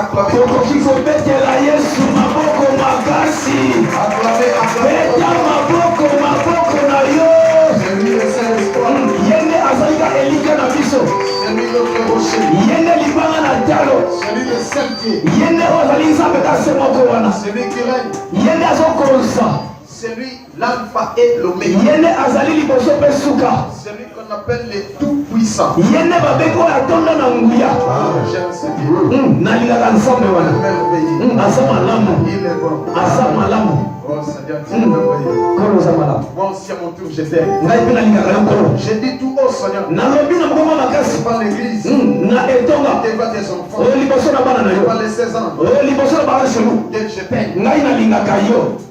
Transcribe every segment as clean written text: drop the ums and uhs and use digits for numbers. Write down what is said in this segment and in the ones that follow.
Okokikobetela Yesu maboko makasi. Beta maboko na yo. Yende azalika elika na biso. Yende libanga na talo. Yende ozali nzambe kasi moko wana. Yende azokonza. Celui l'alpha et l'oméga. Yende azali liboso pe suka. Celui qu'on appelle le tout puissant. Yende babeko atonda na nguya. J'aime ce Dieu. Na lingaka nzambe wana. Asa malamu. Il est bon. Asa malamu. Oh Seigneur, tu es merveilleux. Kolo za malamu. Moi aussi à mon tour je t'aime. Ngai pe na lingaka nkolo. Je dis tout haut Seigneur. Na lobi na moko makasi. Par l'église. Na etonga. Devant tes enfants. O liboso na bana na yo. Devant les 16 ans. O liboso na bana chelou. Je t'aime. Ngai na lingaka yo.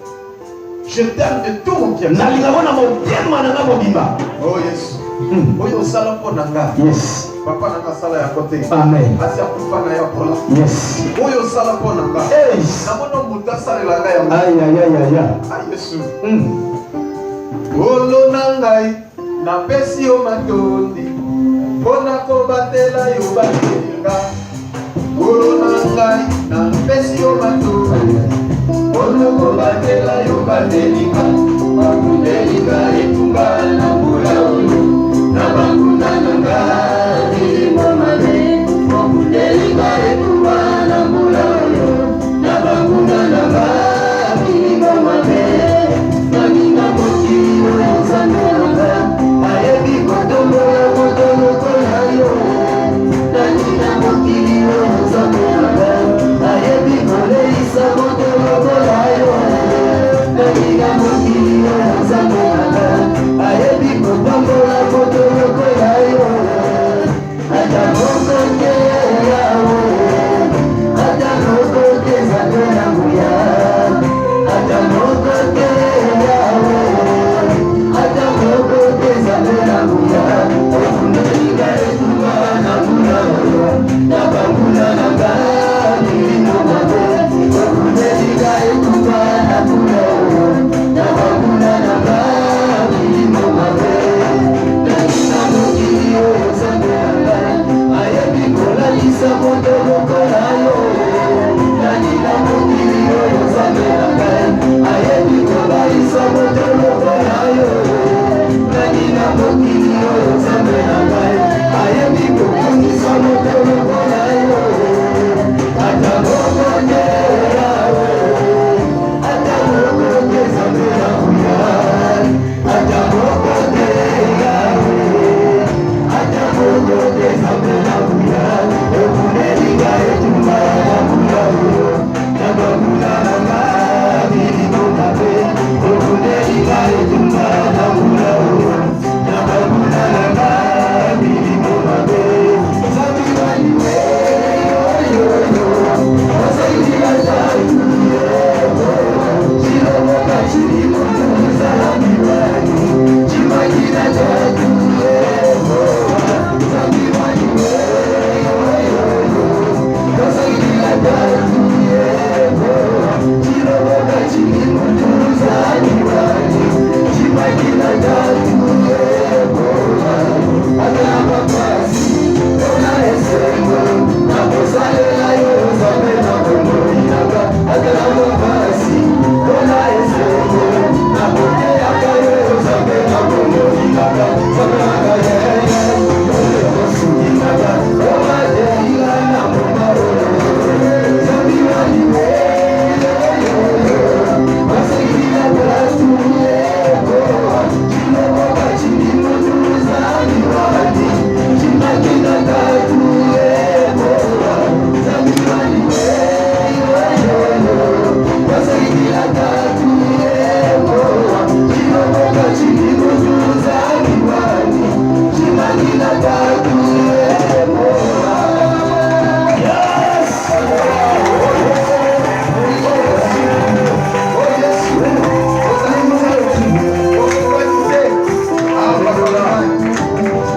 Je t'aime de tout mon cœur. Na lingaka na motema na nga mobimba. Oh yes. Oui, au salon pour Nanga. Yes. Papa Nanga sala ya côté. Amen. Asia Pufana ya Pola. Yes. Oui, au salon pour Nanga. Hey. Namono muta sala la ya. Aïe aïe aïe aïe. Ah Yesu. Olo nangai na pesi o matondi. Bona ko batela yo batelinga. Olo nangai na pesi o matondi. Bona ko batela yo batelinga. Bakudelinga etumba na mula ulo. Na bakuna nanga ilimo mane. Bakudelinga etumba na mula ulo. Na bakuna nanga ilimo mane. Nagina mokiyo nzambe nanga. Ayebi kotomo kolayo. Nagina mokiyo nzambe nanga. Ayebi koleisa kotomo kolayo. Nagina mokiyo nzambe nanga. Ayebi kotambola kotomo kolayo. Ata moko te yawo. Ata moko te nzambe nanguya. Ata moko te yawo. Ata moko te nzambe nanguya. Ofuneliga etumba nanguna oyo. Nabanguna nanga milimo mabe. Ofuneliga etumba nanguna oyo. Nabanguna nanga milimo mabe. Nagina mokili oyo nzambe nanga. Ayebi kolalisa moto lokola yo. Nagina mokili oyo nzambe nanga. Ayebi kolalisa moto lokola yo. Nagina mokili oyo nzambe nanga. Ayebi kokungisa moto lokola yo. Ata moko te yawe. Ata moko te nzambe nanguya. Ata moko te yawe. Ata moko te nzambe nanguya. Okunelinga etumba nanguna oyo. Nabanguna nanga milimo mabe. Okunelinga etumba nanguna oyo. Nabanguna nanga milimo mabe. Nzambe waniwe yoyoyo. Osaidila tatu yebo. Chilomoka chilimo tuzambi wani. Chimagina tatu yebo. Nzambe waniwe yoyoyo. Osaidila tatu yebo. Chilomoka chilimo tuzambi wani. Chimagina tatu yebo. Agama pasi. Ona esengo. Naposalela yo nzambe na bongo inaga. Agama pasi. Ona esengo. Napokeaka yo nzambe na bongo inaga. Nzambe naga yeye. Yole kosu inaga. Oma deila na moma oyo. Nzambe waniwe yoyoyo. Masekila tatu yebo. Chilomoka chilimo tuzambi wani. Chimagina tatu yebo. Nzambe waniwe yoyoyo. Masekila tatu yebo. Chilomoka chilimo tuzambi wani. Chimagina tatu yebo. Yes!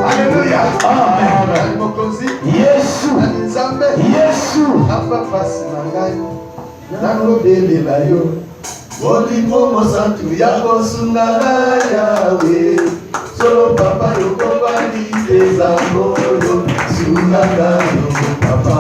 Alléluia. Amen. Mokozi. Yesu. Nzambe. Yesu. Amba pasi na ngai. Nakobelela yo. Olimbo mosantu ya kosunga yawe. Solo papa yokobali eza mbolo. Sunga yo papa.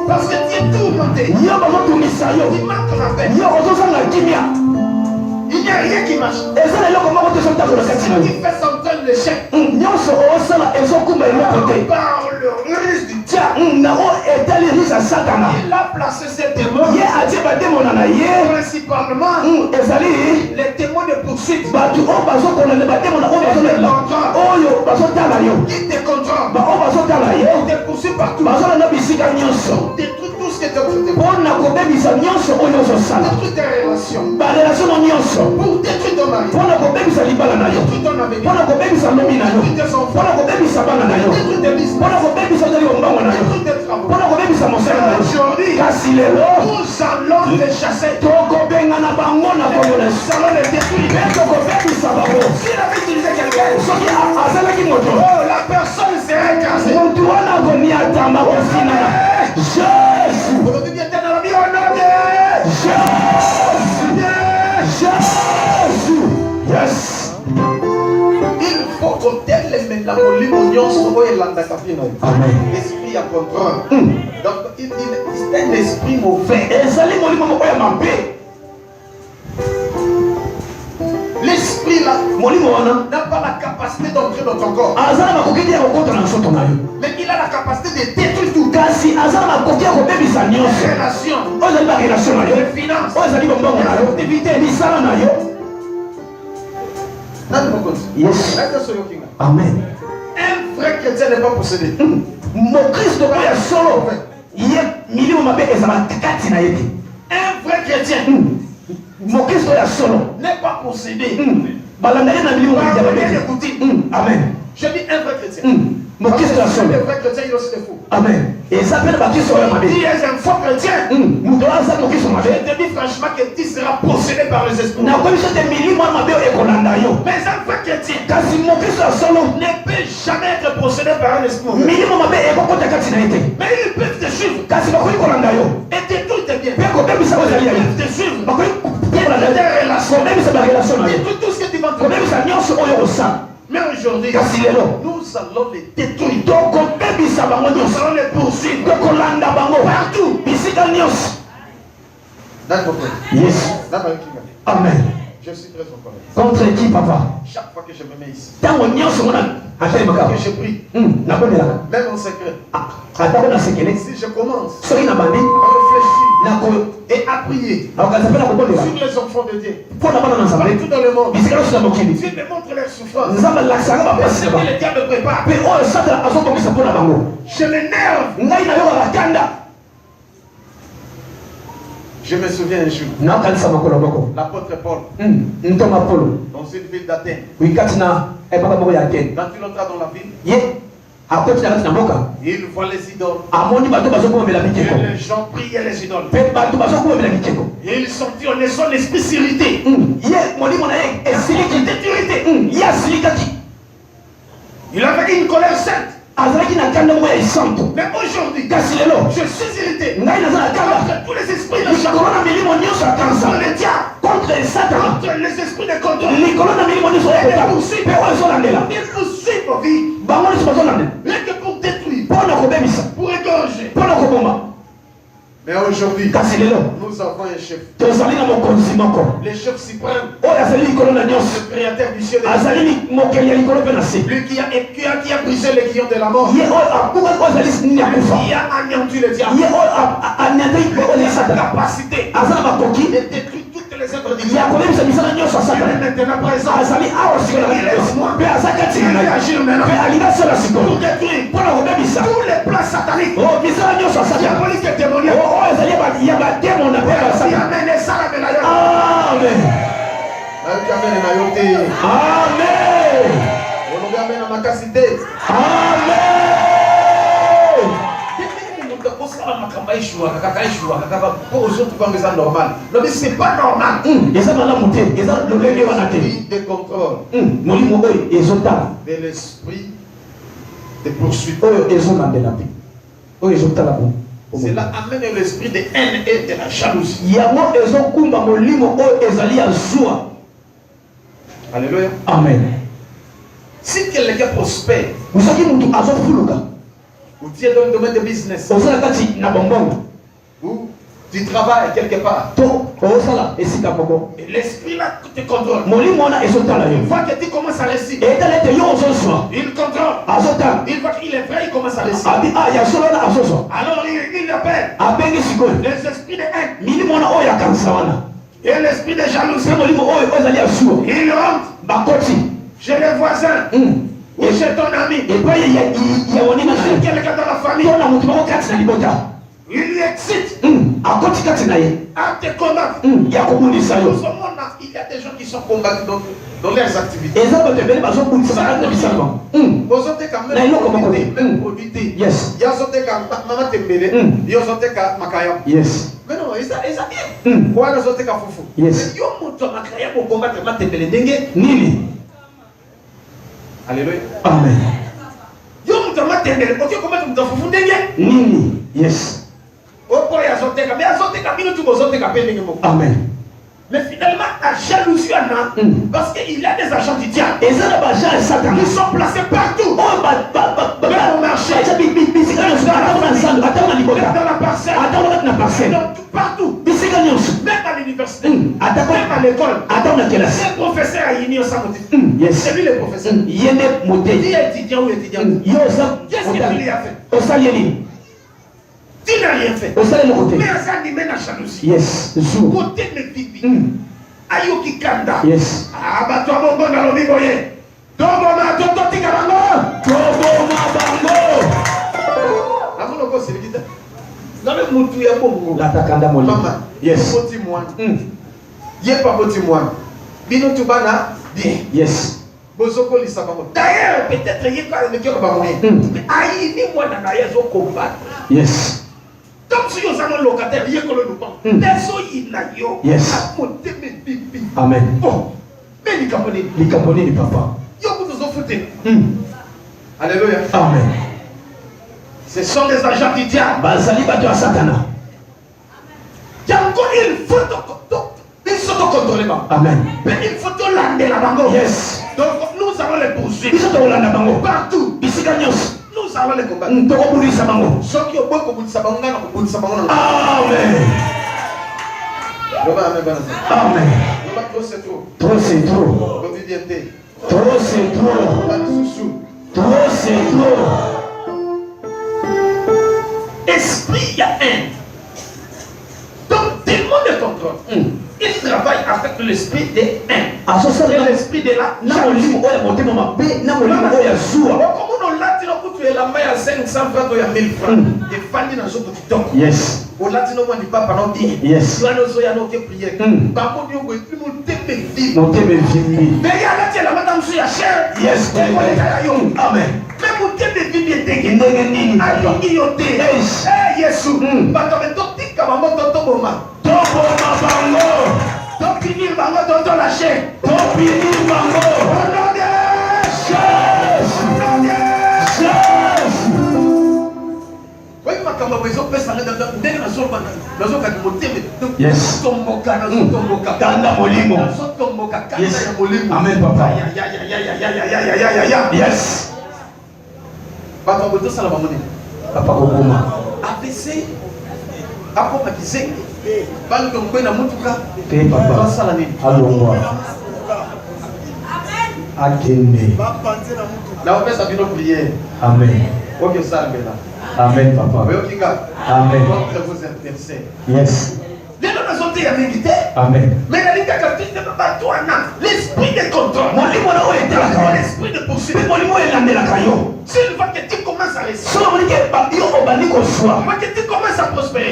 Parce que tu es tourmenté. Tu manques la paix. Il n'y a rien qui marche. Si tu fais s'entendre l'échec, par le risque du diable, il a placé ces démons principalement les témoins de poursuite qui te contrôlent, qui te poursuivent partout, détruire tout ce que tu as fait, détruire tes relations, pour détruire ton mari, détruire ton avenir, détruire tes enfants, détruire tes business, détruire tes travaux. Aujourd'hui, nous allons les chasser. Nous allons les détruire. Si la vie utilisait quelqu'un, la personne serait écrasée. Jésus. Aujourd'hui, viens dans la vie au nom de Jésus. Yes. Il faut ôter les mélancolies Amen. L'esprit à contrôle. Donc, c'est un esprit mauvais. L'esprit là n'a pas la capacité d'entrer dans ton corps. Mais il a la capacité de détruire tout. Relation, les finances, l'activité. Yes. Amen. Un vrai chrétien n'est pas possédé. Mon Christ solo. Un vrai chrétien mon Christ solo n'est pas possédé. Amen. Je dis un vrai chrétien. Mon Christ solo. Un vrai chrétien, il aussi des faux. Amen. Et ça s'appelle Baptiste sur la Tu es un faux chrétien. Je te dis franchement que tu seras possédé par les esprits. Mais un vrai chrétien ne peut jamais être possédé par un esprit. Mais ils peuvent te suivre. Et détruire tes biens. Ils peuvent te suivre. Tes relations. Détruire tout ce que tu vas trouver. Mais aujourd'hui, nous allons les détruire. Nous allons les poursuivre partout. Yes. Amen. Je suis très reconnaissant. Contre qui, papa? Chaque fois que je me mets ici, Chaque fois que je prie, même en secret, si je commence à réfléchir et à prier sur les enfants de Dieu, partout dans le monde, Dieu me montre leurs souffrances, ce que le diable prépare. Je m'énerve. Je me souviens un jour, l'apôtre Paul, dans une ville d'Athènes, quand il entra dans la ville, il voit les idoles. Et les gens priaient les idoles. Et il sentit en son esprit s'irriter. Il avait une colère sainte. Mais aujourd'hui, je suis irrité contre tous les esprits de Satan, contre les diables, contre les esprits de contrôle. Ils nous suivent vos vies. Rien que pour détruire, pour égorger. Mais aujourd'hui, nous avons un chef. Le chef suprême, le créateur du ciel et de la terre. Lui qui a brisé les guillons de la mort. Qui a anéanti le diable. Il a la capacité de détruire toutes les œuvres du diable. Il est maintenant présent. Il va agir maintenant pour détruire tous les plans sataniques, diaboliques et démoniaques. Amen. C'est pas normal. De contrôle. De l'esprit de poursuite. Cela amène l'esprit de haine et de la jalousie. Alléluia. Amen. Si quelqu'un prospère, Ou tu es dans le domaine de business. Ou tu travailles quelque part. Et l'esprit là te contrôle. Une fois que tu commences à réussir, il contrôle. Une fois qu'il est vrai, il commence à réussir. Alors il appelle les esprits de haine et l'esprit de jalousie. Il rentre chez les voisins ou chez ton ami. Chez quelqu'un dans la famille. Il lui excite à te combattre. Il y a des gens qui sont combattus dans leurs activités. Ils ont été quand même audité. Ils ont été quand maman tembele. Ils ont été quand makaya. Mais non, ils ont bien. Quoi, ils ont été quand foufou. Ils ont monté makaya pour combattre maman tembele. Nini. Alléluia. Amen. Ils ont monté maman tembele. Ok, combattre maman foufou. Nini. Yes. Amen. Mais finalement, la jalousie, parce qu'il y a des agents du diable qui sont placés partout. Même au marché, dans la parcelle, partout. Même à l'université, même à l'école. Les professeurs à l'union sans motif. C'est lui le professeur. Il est étudiant ou étudiant. Qu'est-ce qu'il a fait? Tu n'as rien fait. Mais ça n'y mène à jalousie. Yes. Côté de bibi. Ayoki kanda. Yes. Ah bah toi bon dans le biboye. Doboma toto tika bango. Doboma bango. Amono ko sirikita. Na me mutu ya bongo. La takanda moli. Mama. Yes. Poti moi. Yé pas poti moi. Bino tubana bien. Yes. Bozoko lisa bango. D'ailleurs peut-être yé pas le cœur bango. Mais aïe ni moi na ya zo combattre. Yes. Comme si vous avez un locataire, il y a un yes. Amen. Oh, mais les Camerounais, papa. Alléluia. Amen. Ce sont des agents du diable. Bazali bato à Satana. Il faut te contrôler. Amen. Mais il faut te lander la bango. Yes. Donc nous allons les poursuivre. Partout. Nous allons les combattre. Ceux qui ont beaucoup de sabon, Amen. Amen. Trop c'est trop. Trop c'est trop. Trop c'est trop. Trop c'est trop. Esprit, il y a un. Donc, démon de contrôle. Il travaille avec l'esprit de un. C'est l'esprit de la jalousie. La main à 500 francs ou à 1000 francs. Et fandi dans son petit temps. Yes. Au latino, moi, pas pendant 10. Yes. Tu as nos soya no prière. Babo dio go plus mon tembe vie. Mon tembe vie. Mais il y a la madame sur la chair. Yes. Amen. Mais mon tembe vie bien dégué. Aïe yote. Eh Yesu. Bato me toti kama moto toboma. Toboma bango. Topini bango tonto la chair. Topini bango. Au nom de Jésus. Yes. Yes. Amen, papa. Yes. Papa Kokoma. ABC. Ako makizenge. Bantu mkwena mutuka. Te papa. Alongwa. Akende. La opesa bino prière. Amen. Ok, ça là. Amen, papa. Amen. Vous intercède. Yes. Amen. Mais l'esprit de contrôle, l'esprit de poursuite, s'il va que tu commences à réussir, que tu commences à prospérer,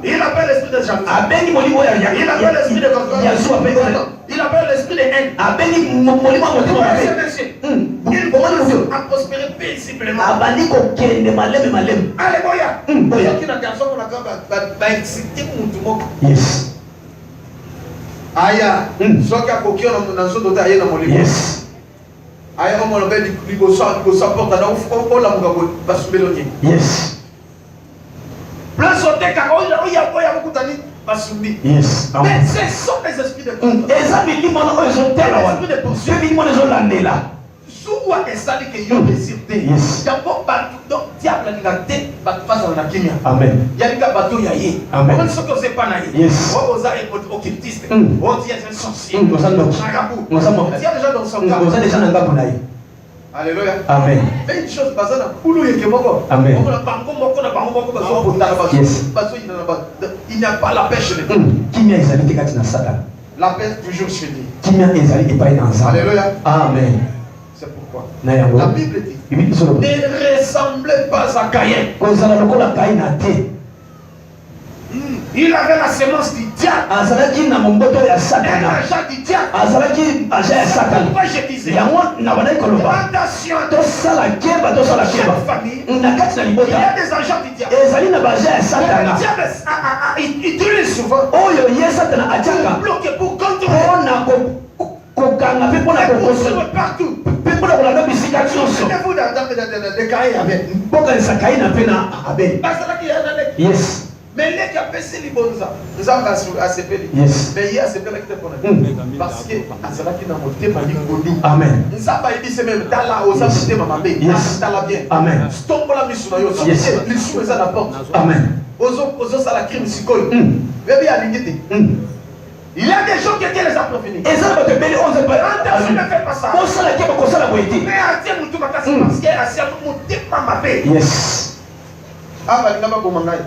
il appelle l'esprit de jalousie, il appelle l'esprit de contrôle, il appelle l'esprit de haine. Il commence à prospérer paisiblement. Alléluia. Yes. Aya, soki akokio na nzoto ta ye na molimo. Yes. Aya mo lobe liboso porta na ola muka basubeloni. Yes. Place au teka oya mukutani basumbi. Yes. Mais ce sont des esprits de contrôle. Eza milimo na oyo tela wa. Esprits de poursuite milimo na zolandela. Soit et ça que yo résulté. D'abord donc diable n'a gâté pas dans la kimia. Amen. Il y a des gars bateau yaye. Amen. On sait que c'est pas naïf. Yes. On osa être occultiste. On dit un sorcier. On s'en moque. On s'en moque. Il y a déjà dans son cas. On a déjà un gars pour naïf. Alléluia. Amen. Mais une chose basée dans koulou yeke moko. Amen. On a bango moko na bango moko bazo pour tala bazo. Bazo il n'y a pas la pêche. Kimia ezali te kati na Satan. La paix toujours chez lui. Kimia ezali epai na Nzambe. Alléluia. Amen. C'est pourquoi la Bible dit ne ressemblez pas à Caïn. Il avait la semence du diable. L'argent du diable. Pourquoi je disais attention à chaque famille. Il y a des agents du diable. Le diable utilise souvent pour bloquer, pour contrôler. Partout. Mettez-vous dans Caïn avec. Yes. Mais les qui a fait ces libonza, nous avons accepté. Yes. Mais il y a accepté la parce que Azalaki n'a monté ma ligne. Amen. Nous avons dit c'est même dans la hausse à monter ma mamé. Yes. Dans la bien. Amen. Stop la mission. Yes. Les sous les à la porte. Amen. Ozo ça la crime psychologue. Bébé à l'unité. Il y a des gens qui étaient les approfondir. Et ça va te bénir, on ne peut pas. Ne fais pas ça. On sait la guerre, on sait la boîte. Mais à dire, on peut pas casser parce qu'il y a assez de monter ma mamé. Yes. Ah, bah, il n'a pas comment aller.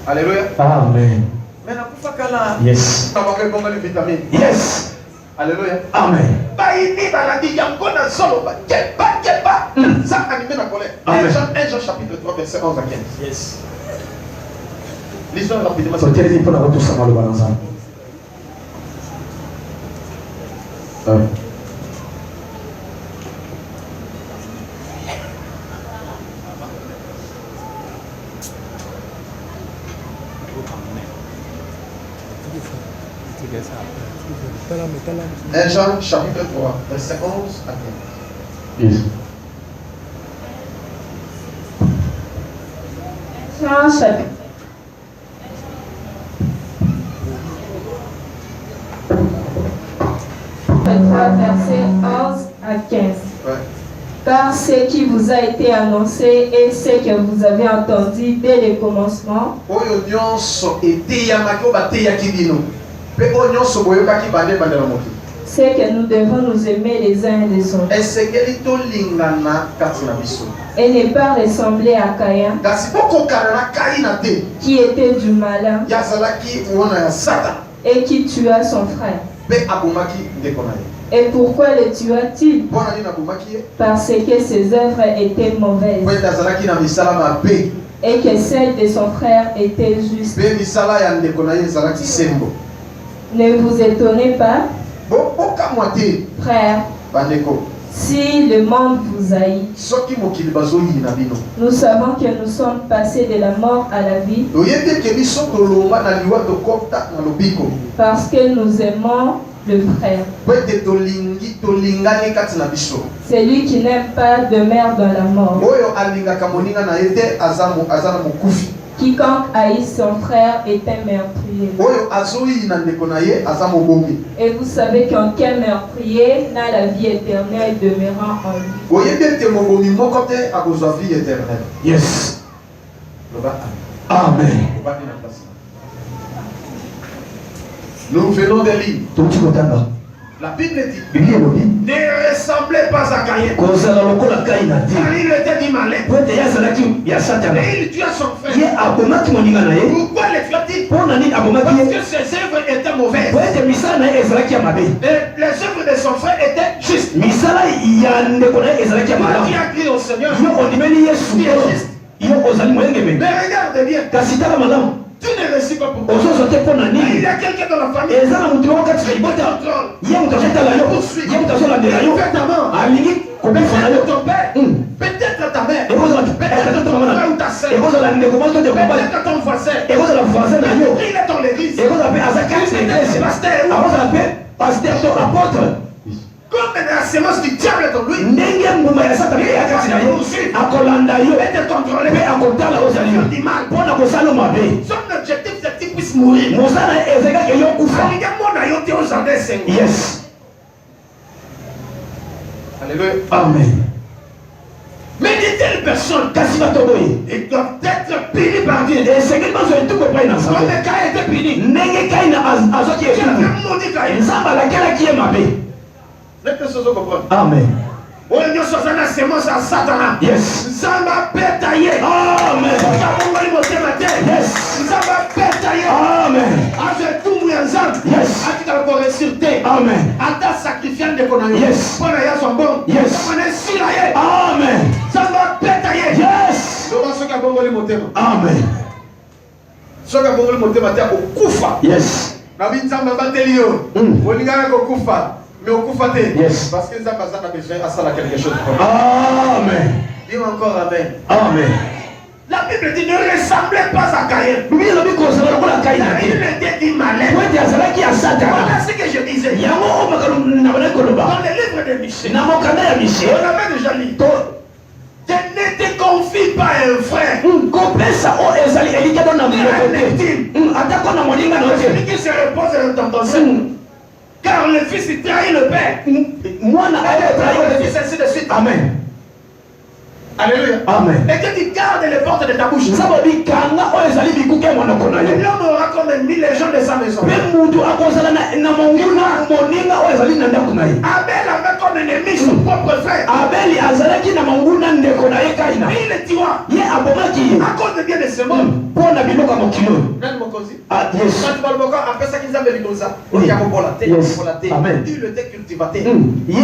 Alléluia. Amen. Mais n'a pas qu'à la. Yes. On va faire comment les vitamines. Yes. Alléluia. Amen. Bah, il dit, bah, la dit, il y a encore un solo. Bah, pas. Ça animé la colère. 1 Jean chapitre 3, verset 11 à 15. Yes. Lisons rapidement. C'est quel pour la retour ça va le balancer. Jean chapitre 3, verset 11 à 15. Yes. Jean chapitre. Verset 11 à 15. Ouais. Car ce qui vous a été annoncé et ce que vous avez entendu dès le commencement, c'est que nous devons nous aimer les uns les autres et ne pas ressembler à Caïn qui était du malin et qui tua son frère. Et pourquoi le tua-t-il? Parce que ses œuvres étaient mauvaises et que celles de son frère étaient justes. Ne vous étonnez pas, frère, si le monde vous haït. Nous savons que nous sommes passés de la mort à la vie parce que nous aimons le frère. Celui qui n'aime pas demeure dans la mort. Quiconque haït son frère est un meurtrier. Et vous savez qu'aucun meurtrier n'a la vie éternelle demeurant en lui. Yes. Amen. Nous venons des livres. La Bible dit ne ressemblez pas à Caïn. Car il était dit malin. Et il tua son frère. Pourquoi le tua-t-il? Parce que ses œuvres étaient mauvaises. Et les œuvres de son frère étaient justes. Qui a crié au Seigneur? Qui est juste. Mais regarde bien. Tu ne réussis pas pour toi. Il y a quelqu'un dans la famille qui poursuit. Fais ta main. Peut-être ton père. Peut-être ta mère. Peut-être ton frère ou ta soeur. Peut-être ton voisin. Il est dans l'église. C'est pasteur ou apôtre. Comme la sémence du diable est en lui, il est contrôlé du mal. Son objectif, c'est qu'il puisse mourir. Yes. Alléluia. Amen. Mais de telles personnes, ils doivent être punis par Dieu. Et c'est que nous avons tout compris dans ça. Comme Caïn était puni. Nenge Kaina azoki Dieu a efumu. fait maudit Caïn. Nzamba laquelle qui est mabe. Les personnes comprennent. Amen. On est sur la sémence à Satan. Yes. Zamba pétaillé. Amen. Yes. Zamba pétaillé. Amen. Avec tout mon ensemble. Yes. Avec la correcteur. Amen. Ata sacrifiant de konayo. Yes. Pour la son bon. Yes. On est siraillé. Amen. Zamba pétaillé. Yes. Donc ce qu'a bongoli motema. Amen. Ce qu'a bongoli motema tia ko kufa. Yes. Na binzamba batelio. Olinga ko kufa. Mais au coup yes. Parce que ça a besoin à ça quelque chose. Amen. Dis encore amen. Amen. La Bible dit ne ressemblez pas à Caïn. Oui, la Bible concerne la Caïn. Il était dit malin. Oui, il y a ça qui a Satan. Voilà ce que je disais. Il y a un dans le livre de Michel. On avait déjà lu. Tu ne te confies pas à un frère. Celui qui se repose dans ton sein. Car le fils il trahit le père. Moi, je le fils ainsi de suite. Amen. Alléluia. Amen. Et que tu gardes les portes de ta bouche. L'homme aura comme 1000 gens de sa maison. Abel avait comme ennemi son propre frère. Il le tuera. À cause de bien de ce monde. Il était cultivateur. Il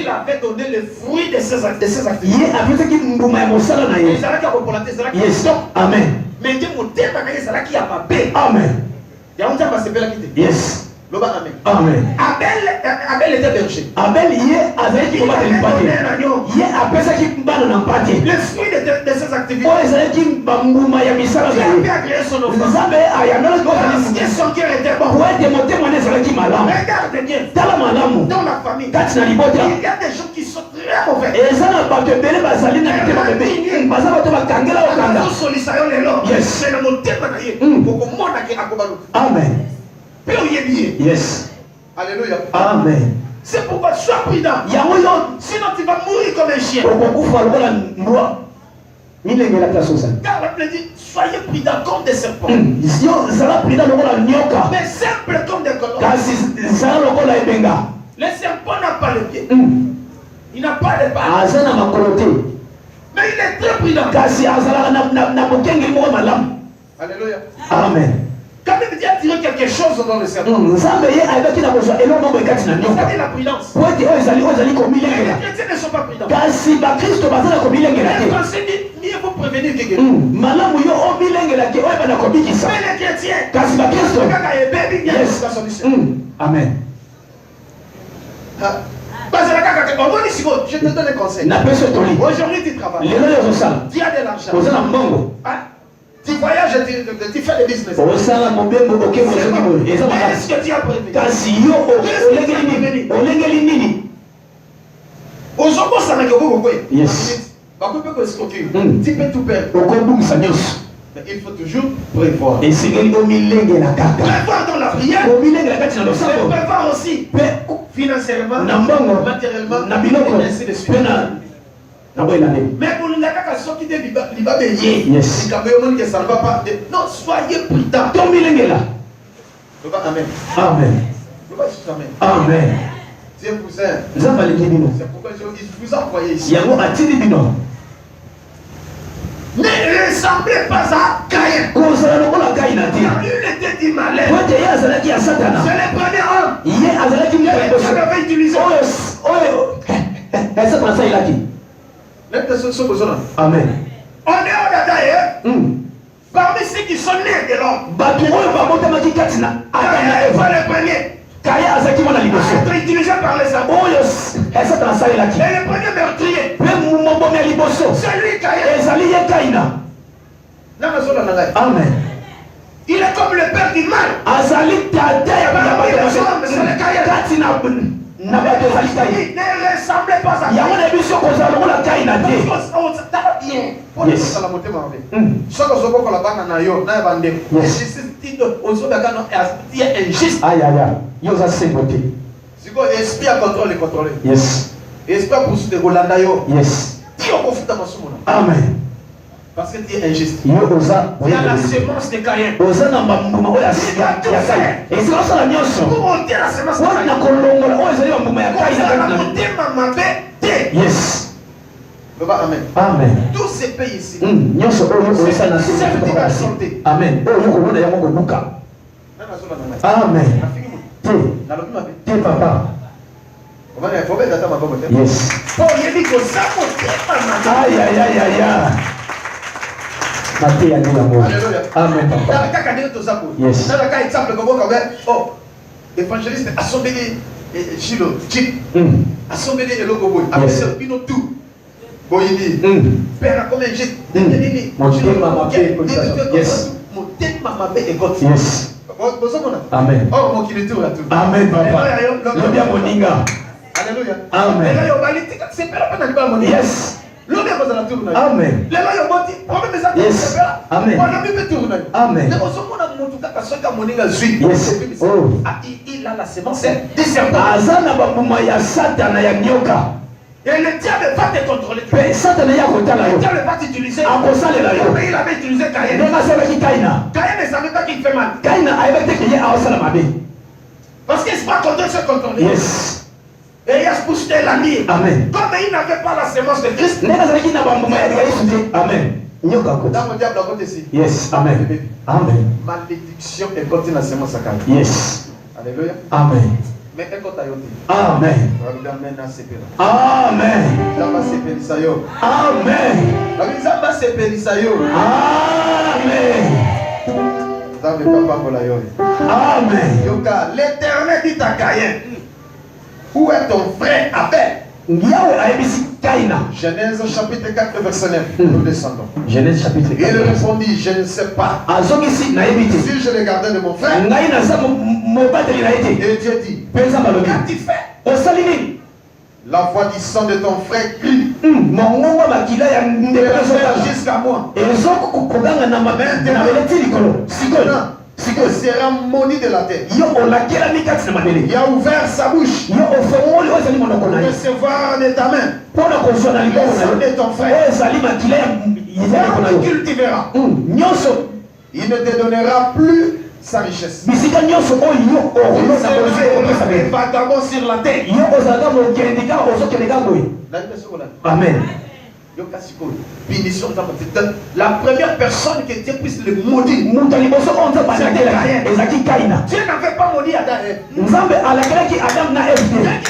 avait donné le fruit de ses activités. Yes. Amen. Mais Dieu m'a dit qu'il y a pas paix. Amen. Yes. Amen. Abel était berger. Abel avec le fruit de ses activités. Il avait agréé son offrande. Son cœur était bon. Regarde bien. Dans la famille, il y a des gens qui sont très mauvais. Amen. Yes. Alléluia. Amen. C'est pourquoi sois prudent. Sinon tu vas mourir comme un chien. Car la Bible dit soyez prudents comme des serpents. Mais simples comme des colomбes. Le serpent n'a pas le pied. Il n'a pas de pattes. Mais il est très prudent. Alléluia. Amen. Quand même Dieu a tiré quelque chose dans le serpent. C'est-à-dire la prudence. Les chrétiens ne sont pas prudents. Les français disent mieux vous prévenir que guérir. Mais les chrétiens, Amen. Je te donne un conseil. Aujourd'hui tu travailles. Tu as de l'argent. Tu voyages, tu fais des business. Est-ce que tu as prévu? Yes. Tu peux tout perdre. Mais il faut toujours prévoir. Prévoir dans la prière. Prévoir aussi financièrement, matériellement, et ainsi de suite. Mais pour nous, ça ne va pas. Non, soyez prudents. Amen. Amen. Amen. Dieu vous aime. C'est pourquoi je vous envoie ici. Ne ressemblez pas à Caïn. Il était dit malin. C'est le premier homme. Il avait utilisé. Amen. On est au d'ailleurs. Parmi ceux qui sont nés de l'homme. Le premier. Être utilisé par les hommes. Et le premier meurtrier. C'est lui Caïn. Amen. Il est comme le père du mal. Ne ressemblez pas à Yes. Est-ce que pour de Rolanda yo? Yes. Amen. Parce que tu es injuste. Il y a la semence de Caïn. Et c'est comme ça la nyonso. Pour monter la semence de Caïn. Yes. Amen. Amen. Tous ces pays ici. Amen. Amen. T'es papa. Yes. Aïe aïe aïe aïe. Amen papa. Yes. Oh, évangéliste assemblée Chilo, Chip. Assemblée de Logoboy. Avec Pino tout. Boyini. Père comme un jet. Mon Dieu m'a fait. Yes. Mon Dieu m'a fait. Yes. Amen. Oh, mon qui est tout là tout. Amen papa. Le bien moninga. Alléluia. Amen. C'est pas la peine d'aller. Yes. Amen. Yes. Amen. Amen. Yes. Oh. Il a la semence. Azana babuma ya Satan ya nyoka. Et le diable va te contrôler. Satan ya kotala yo. Le diable va t'utiliser. Akosalela yo. Il avait utilisé Caïn. Ndenga sebe ki Kaina. Caïn ne savait pas qu'il fait mal. Kaina ayebete ke ye awasala mabe. Parce qu'il ne s'est pas contrôlé se contrôler. Yes. Et il a poussé l'ami. Amen. Comme il n'avait pas la semence de Christ. Ndenga sebe ki na bambuma ya Yesu. Amen. Nyoka ko. Dans le diable à côté ici. Yes. Amen. Amen. Malédiction est continue la semence à Caïn. Yes. Alléluia. Amen. Mais un côté Amen. Amen. Amen. Amen. L'Éternel dit à Caïn, où est ton frère Abel? Genèse chapitre 4 verset 9. Nous descendons. Genèse chapitre 4. Il répondit, je ne sais pas. Si je le gardais de mon frère. Et Dieu dit, qu'as-tu fait? La voix du sang de ton frère crie. Jusqu'à moi. Il sera maudit de la terre. Il a ouvert sa bouche pour recevoir de ta main le sang de ton frère. Il cultivera. Il ne te donnera plus sa richesse. Il sera vagabond sur la terre. Amen. La première personne qui Dieu puisse le maudire, c'est Caïn. Dieu n'avait pas maudit Adam et Ève.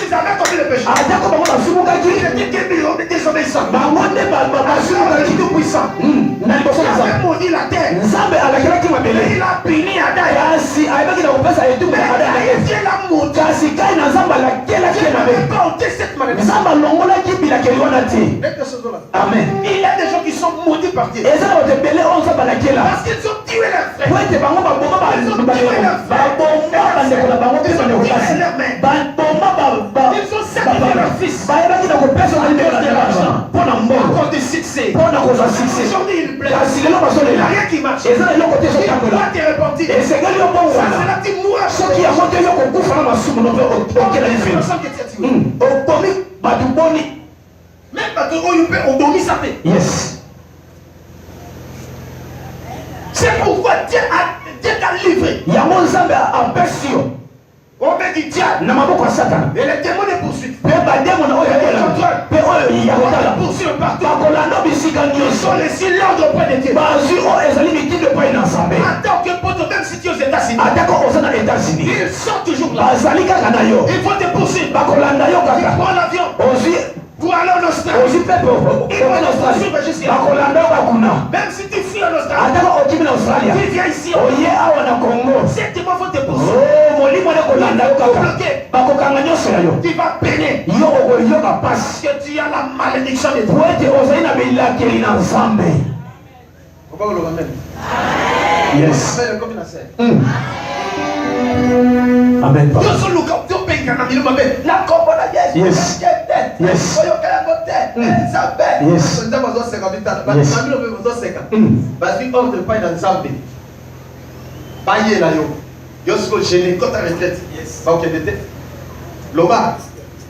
Ils avaient commis le péché. Ils étaient désobéissants. Tout puissant. Il avait maudit la terre. Il a puni Adam et Ève. Dieu l'a maudit. Il n'avait pas ôté cette malédiction. Amen. Il y a des gens qui sont maudits par Dieu. Parce qu'ils ont tué leurs frères. Ils ont tué leurs frères. Ils ont sacrifié leur fils. À cause du succès. Aujourd'hui, il plaît. Il n'y a rien qui marche. Il doit te repentir. Ça, c'est la petite même bateau où peut obéir sa paix. Yes. C'est pourquoi Dieu t'a livré. Il y a mon zambe à Persio. On veut dire diable. Namaboko Satan. Et les démons les poursuivent. Pe bademo na oya la. Pe oyo ya kotala. Poursuivent partout. Bakolanda bisika Ils sont nyoso. les cylindres auprès de Dieu. Bazu o ezali mitinde po ina nzambe. En tant que poteau, même si tu es aux États-Unis. Atako ozana États-Unis. Ils sont toujours là. Bazali kaka na yo. Ils vont te poursuivre. Bakolanda yo Tu kaka. prends l'avion. Ozi Pour aller en Australie. ozi pepe o en Australie. Bakolanda yo bakuna. Même si tu fuis en Australie. Atako okimi na Australia. Tu viens ici. Oye awa na Congo. Ces démons vont te poursuivre. Oh molimo na kolanda yo kaka. Bakokanga nyonso ya yo. Tu vas peiner. Yo okoyoka Parce pasi. que tu as la malédiction de Dieu. Po ete ozali na bilakeli na nzambe. Yes. Amen. Papa. Yes. Yes.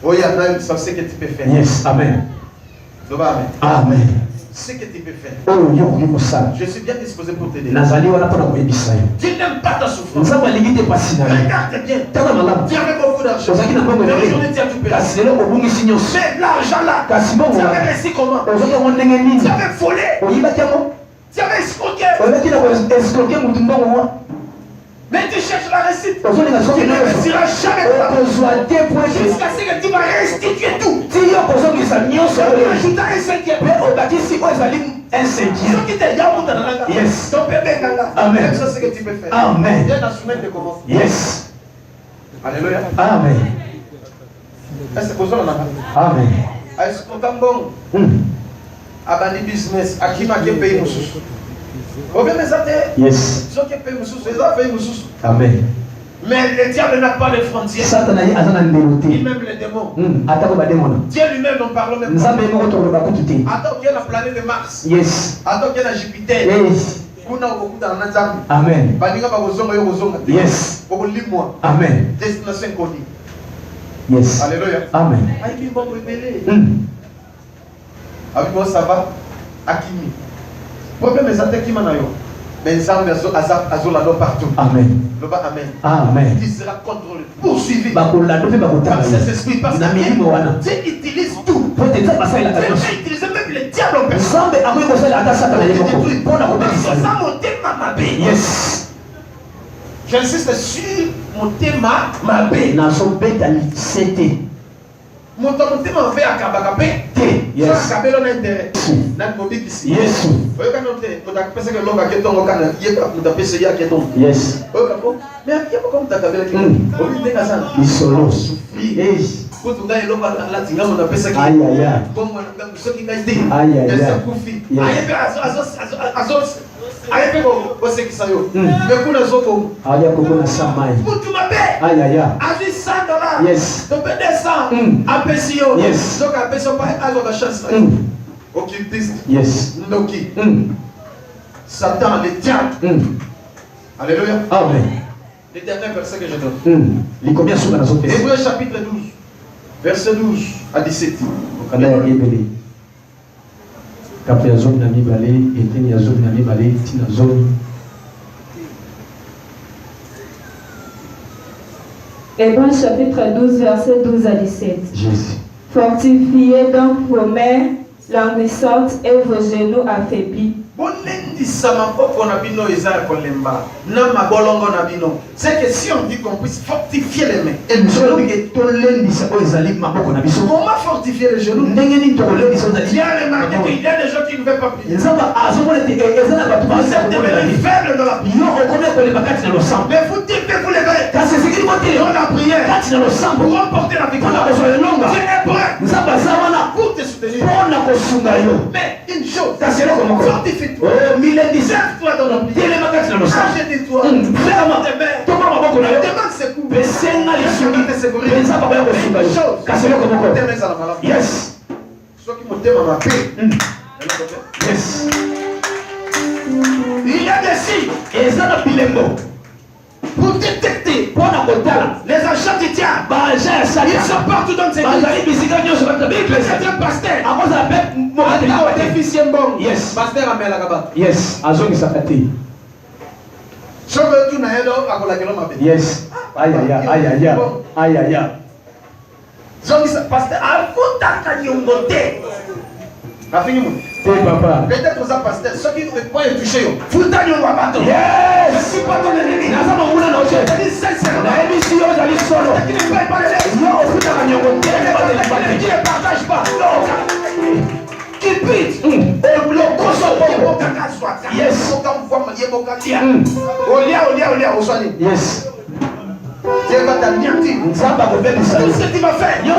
Oh, il y a ce que tu peux faire. Yes, amen. Amen. Amen. Ce que tu peux faire. Je suis bien disposé pour t'aider. Dieu n'aime pas ta souffrance. Regarde bien. Tu avais beaucoup d'argent. Mais aujourd'hui, tu as tout perdu. Mais l'argent là, tu avais réussi comment? Tu avais volé. Tu avais escroqué. Mais tu cherches la réussite. Tu ne réussiras jamais. Jusqu'à ce que tu vas restituer tout. Tu ajouteras un cinquième. Yes. Amen. C'est ce que tu peux faire. Amen. Viens la soumettre de commencement. Yes. Alléluia. Amen. Est-ce que vous avez Amen. est-ce que vous avez bon? Abandon business. À qui m'a payé mon sous? Yes. Amen. Mais le diable n'a pas de frontières. Satan Il même les démons. Dieu lui-même n'en parle même pas. Attends qu'il y ait la planète de Mars. Yes. Attends qu'il y ait la Jupiter. Yes. Amen. Yes. Amen. Destination connue. Yes. Alléluia. Amen. Avec moi ça va. Akimi. Problème est attaqué manayo. Mais Nzambe azolado partout. Amen. Amen. Amen. Qui sera contrôlé, poursuivi. Par cet esprit, parce que Dieu utilise tout. Dieu peut utiliser même les diables en personne. Yes. J'insiste sur mon thème mabé. Mon thème mabé à Kabakabe. Yes. Yes. Occultiste. Yes. Noki. Satan, le diable. Alléluia. Amen. Le dernier verset que je donne. Hébreux chapitre 12. Verset 12 à 17. Hébreux chapitre 12, verset 12 à 17. Jésus. Fortifiez donc vos mains languissantes et vos genoux affaiblis. C'est que si on dit qu'on puisse fortifier les mains, comment fortifier les genoux? Il y a remarqué qu'il y a des gens qui ne veulent pas prier. Vous êtes devenus faibles dans la prière. Mais vous devez vous lever dans la prière pour remporter la victoire. Dieu est prêt pour te soutenir. Mais une chose, fortifie-toi. Serve-toi dans la prière. Achète-toi. Ferme tes mains. Demande secours. Une chose, tes mains à la maladie. Yes. Ceux qui m'ont à ma paix. Yes. Il y a des signes. Pour détecter les agents du diable. Ils sont partout dans ces pays. C'est un pasteur. Yes. Pasteur Amel Agaba. Yes. Yes. Aïe aïe aïe aïe aïe aïe aïe aïe. Pasteur, papa. peut-être que ça pasteur, ceux qui ne peuvent pas les toucher, vous t'allez au bateau. Yes. Je ne suis pas ton ennemi. Je dis sincèrement. Qui ne paye pas les lettres. Qui ne partage pas. Qui pite. Yes. Yes. Dieu va t'anéantir. Tout ce que tu vas faire va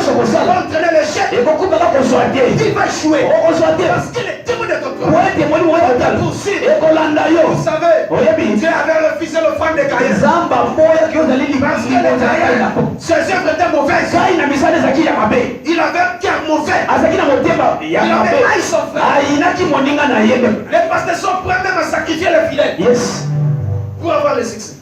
entraîner l'échec. Il va échouer. Parce qu'il est témoin de ton corps. Vous savez, Dieu avait refusé le fan de Caïn. Parce que les Caïns, ses œuvres étaient mauvaises. Il avait un cœur mauvais. Il avait haï son frère. Les pasteurs sont prêts même à sacrifier les fidèles. Yes. Pour avoir le succès.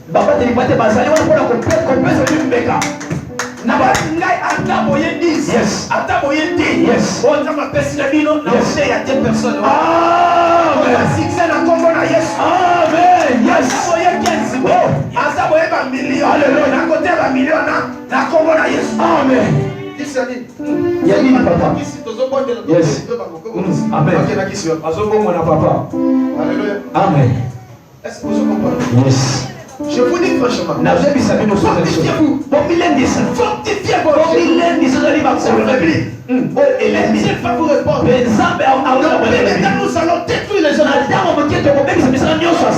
Yes. Yes. Ataboyete. Yes. On a ma personne bino. Yes. Il y a 10 personnes. Amen. Succès na combo na yes. Amen. Yes. Ataboye 15. Oh. Ataboye ba million. Alléluia. Na côté ba million na combo na yes. Amen. Il y a dit papa. Yes. Amen. Papa. Alléluia. Amen. Est-ce que vous comprenez? Yes. Je vous dis franchement. Fortifiez-vous. Fortifiez-vous. C'est pas pour répondre. Nous allons détruire les gens.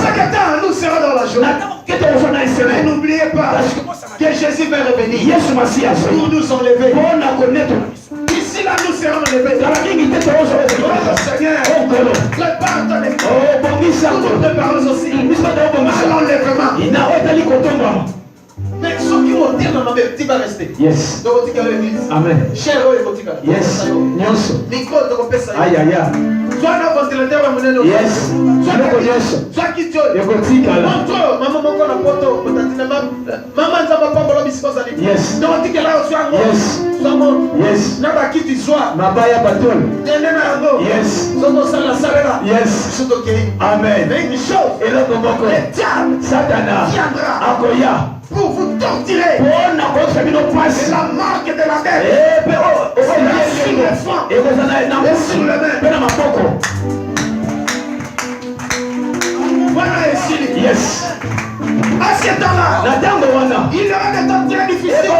Chaque temps, nous serons dans la journée. Mais n'oubliez pas que Jésus va revenir pour nous enlever. Ici, là, nous serons enlevés. Oh Seigneur, prépare ton école. Nous préparons aussi à l'enlèvement. Mais ceux qui vont dire dans ma mère, tu vas rester. Yes. Donc, tu vas l'église. Amen. Cher, yes. Micro, tu vas faire ça. Aïe, aïe, aïe. Soit un ventilateur va mener nos. Yes. Soit qui tu es. Montre, maman, mon corps, la poto, maman, ça va pas pour l'homme, yes. Donc, tu es là, soit moi. Yes. Soit moi. Yes. N'a pas qui tu sois. Mabaya Batol. Yes. Yes. Amen. Mais une chose. Et là, le diable, Satana, viendra. Akoya. Pour vous torturer. C'est la marque de la bête. C'est sur le front. Et sur le main. Voilà ici. Yes. À ce temps-là, il y aura des temps très difficiles.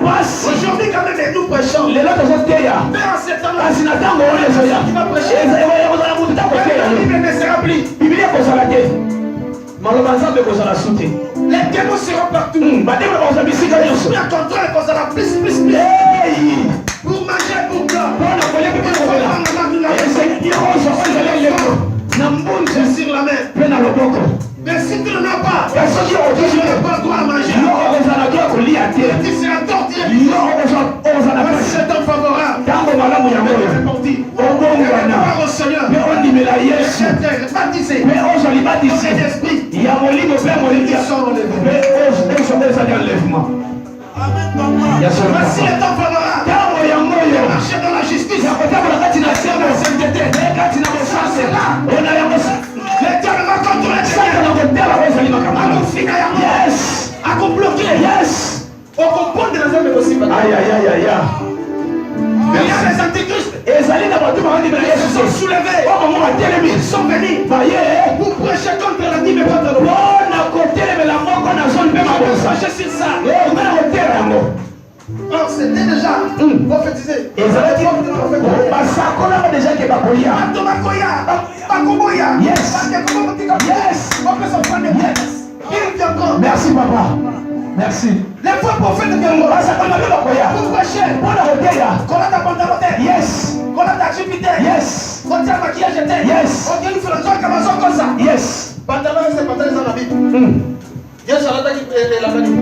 Aujourd'hui, quand même, nous prêchons. Mais à ce temps-là, qui va prêcher, la Bible ne sera plus. Les démons seront partout. Il y a contrôle qu'on sera plus. Pour manger, pour boire. C'est sur la main. Mais si tu n'en as pas, tu n'as pas droit à manger. Tu seras torturé. C'est un favorable. Gloire au Seigneur. Être baptisé. Voici le temps favorable. Marcher dans la justice. Le diable va contrôler yes. À vous bloquer. Yes. Au comprendre de la zone possible. Aïe, aïe, aïe, aïe. Il y a les antichrist. Ils sont soulevés. Ils sont venus pour prêcher contre la dîme et contre le prêcher sur ça. Or, c'était déjà prophétisé. Merci papa. Merci. Les fois prophètes viennent pour prêcher. Yes. Yes. Yes. Yes. Pantalon, c'est pantalon dans la Bible. Yes, on a dit la vanille.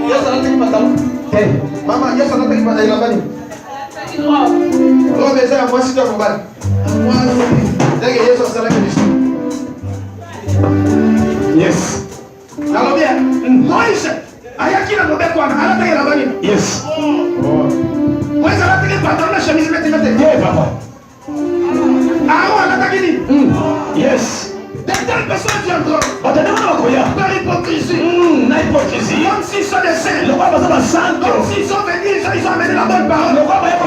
Yes, on a dit pantalon. Maman, yes, on a dit la vanille. Oh, mais ça, moi, si tu as mon bal. Moi, dès que yes, on s'en yes. Alors bien, Moïse, ayaki na mobe kwa ala tege la vanille. Yes. Moïse ala tege pantalon na chemise meti. Yeah, papa. Ah, ala tege ni. Yes. De telles personnes viendront par hypocrisie. Comme s'ils sont des saints. Comme s'ils sont venus, ils ont amené la bonne parole.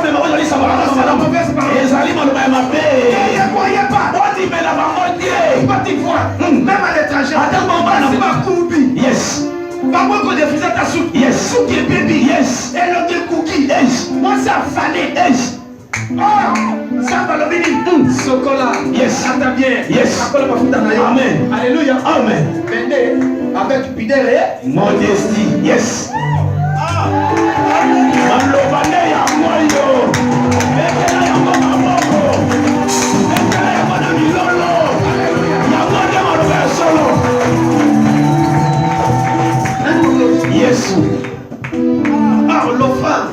C'est la mauvaise parole. Ne croyez pas. Pas t'y voir. Même à l'étranger. C'est ma coubi. Yes. Pas moi qu'on défrise ta soupe. Yes. Soupe et baby. Yes. Et l'autre cookie. Yes. Moi c'est affané. Yes. Oh, ça va le béni. Sokola. Yes. Attends bien. Yes. Amen. Alléluia. Amen. Venez avec pudeur et modestie. Yes. Yes. Ah, l'offrande.